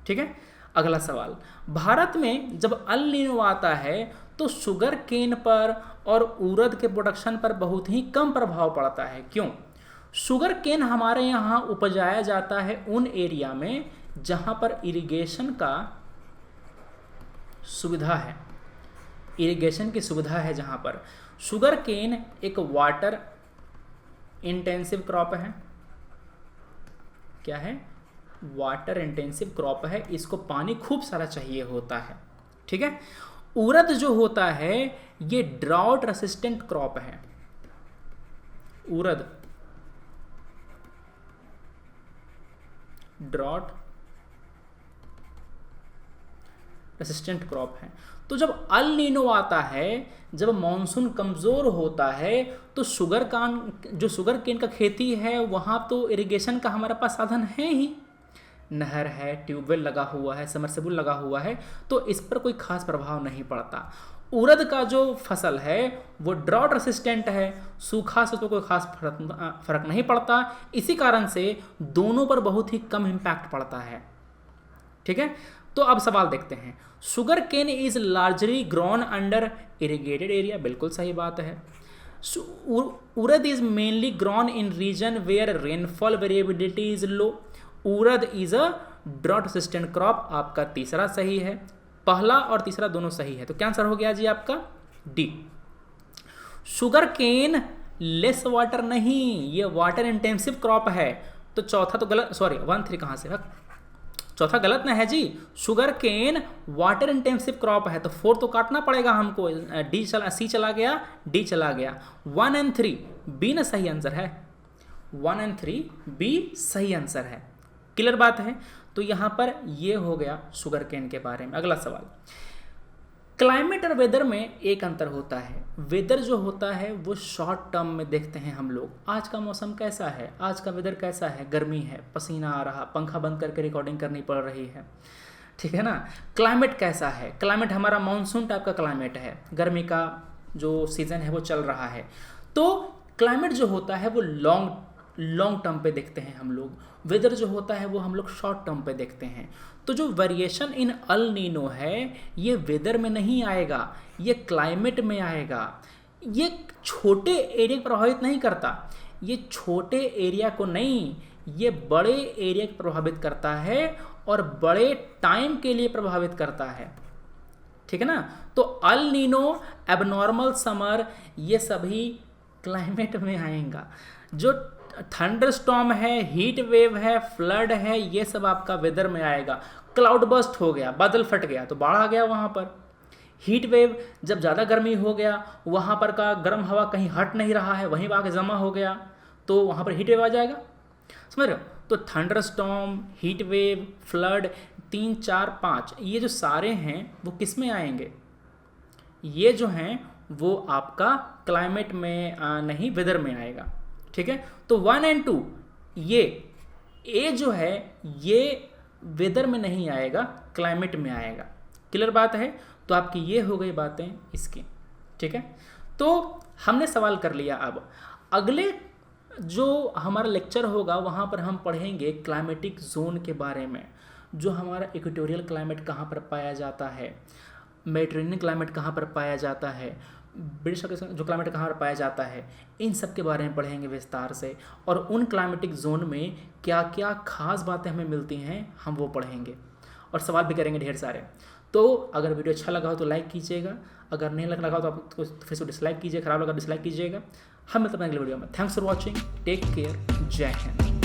ठीक है, अगला सवाल, भारत में जब अल नीनो आता है तो शुगर केन पर और उड़द के प्रोडक्शन पर बहुत ही कम प्रभाव पड़ता है। क्यों? शुगर केन हमारे यहाँ उपजाया जाता है उन एरिया में जहाँ पर इरिगेशन का सुविधा है, इरिगेशन की सुविधा है जहाँ पर। शुगर केन एक वाटर इंटेंसिव क्रॉप है। क्या है? वाटर इंटेंसिव क्रॉप है, इसको पानी खूब सारा चाहिए होता है। ठीक है। उड़द जो होता है ये ड्राउट रेसिस्टेंट क्रॉप है। उड़द ड्रॉट रेसिस्टेंट क्रॉप है। तो जब अल नीनो आता है, जब मॉनसून कमज़ोर होता है, तो शुगर केन का खेती है वहाँ तो इरिगेशन का हमारे पास साधन है ही, नहर है, ट्यूबवेल लगा हुआ है, समरसेबुल लगा हुआ है, तो इस पर कोई खास प्रभाव नहीं पड़ता। उड़द का जो फसल है वो ड्रॉट रेसिस्टेंट है, सूखा से तो कोई खास फर्क नहीं पड़ता, इसी कारण से दोनों पर बहुत ही कम इम्पैक्ट पड़ता है। ठीक है। तो अब सवाल देखते हैं। Sugar cane is largely grown under irrigated area, बिल्कुल सही बात है। Urad is mainly grown in region where rainfall variability is low. Urad is a drought resistant crop, आपका तीसरा सही है। पहला और तीसरा दोनों सही है, तो क्या आंसर हो गया जी आपका? D. Sugar cane less water नहीं, ये वाटर इंटेंसिव क्रॉप है, तो चौथा तो गलत, सॉरी 1 3 कहाँ से है? चौथा गलत ना है जी। Sugar cane water intensive crop है, तो 4 तो काटना पड़ेगा हमको। सी चला गया, डी चला गया। 1 और 3 बी ना सही आंसर है। 1 और 3 बी सही आंसर है। क्लियर बात है। तो यहाँ पर ये हो गया शुगर केन के बारे में। अगला सवाल, क्लाइमेट और वेदर में एक अंतर होता है। वेदर जो होता है वो शॉर्ट टर्म में देखते हैं हम लोग, आज का मौसम कैसा है, आज का वेदर कैसा है, गर्मी है, पसीना आ रहा, पंखा बंद करके रिकॉर्डिंग करनी पड़ रही है। ठीक है ना। क्लाइमेट कैसा है? क्लाइमेट हमारा मानसून टाइप का क्लाइमेट है, गर्मी का जो सीज़न है वो चल रहा है। तो क्लाइमेट जो होता है वो लॉन्ग टर्म पे देखते हैं हम लोग। वेदर जो होता है वो हम लोग शॉर्ट टर्म पे देखते हैं। तो जो वेरिएशन इन अल नीनो है ये वेदर में नहीं आएगा, ये क्लाइमेट में आएगा। ये छोटे एरिया को प्रभावित नहीं करता, ये छोटे एरिया को नहीं, ये बड़े एरिया को प्रभावित करता है और बड़े टाइम के लिए प्रभावित करता है। ठीक है ना। तो अल नीनो, एबनॉर्मल समर, ये सभी क्लाइमेट में आएगा। जो थंडरस्टॉर्म है, हीट वेव है, फ्लड है, ये सब आपका वेदर में आएगा। क्लाउड बस्ट हो गया, बादल फट गया तो बाढ़ आ गया वहाँ पर। हीट वेव, जब ज़्यादा गर्मी हो गया, वहाँ पर का गर्म हवा कहीं हट नहीं रहा है, वहीं आके जमा हो गया, तो वहाँ पर हीट वेव आ जाएगा। समझ रहे हो। तो थंडरस्टॉर्म, हीट वेव, फ्लड, 3 4 5 ये जो सारे हैं वो किस में आएंगे? ये जो हैं वो आपका क्लाइमेट में नहीं, वेदर में आएगा। ठीक है। तो 1 और 2 ये ए जो है ये वेदर में नहीं आएगा, क्लाइमेट में आएगा। क्लियर बात है। तो आपकी ये हो गई बातें इसकी। ठीक है। तो हमने सवाल कर लिया। अब अगले जो हमारा लेक्चर होगा वहाँ पर हम पढ़ेंगे क्लाइमेटिक जोन के बारे में, जो हमारा इक्वेटोरियल क्लाइमेट कहाँ पर पाया जाता है, मेडिटेरेनियन क्लाइमेट कहाँ पर पाया जाता है, ब्रिटिश जो क्लाइमेट कहाँ पर पाया जाता है, इन सब के बारे में पढ़ेंगे विस्तार से। और उन क्लाइमेटिक जोन में क्या क्या खास बातें हमें मिलती हैं हम वो पढ़ेंगे, और सवाल भी करेंगे ढेर सारे। तो अगर वीडियो अच्छा लगा हो तो लाइक कीजिएगा, अगर नहीं लगा हो तो आप फिर से डिसलाइक कीजिए, खराब लगा डिसलाइक कीजिएगा। हम मिलते हैं अगले वीडियो में। Thanks for watching, take care, जय हिंद।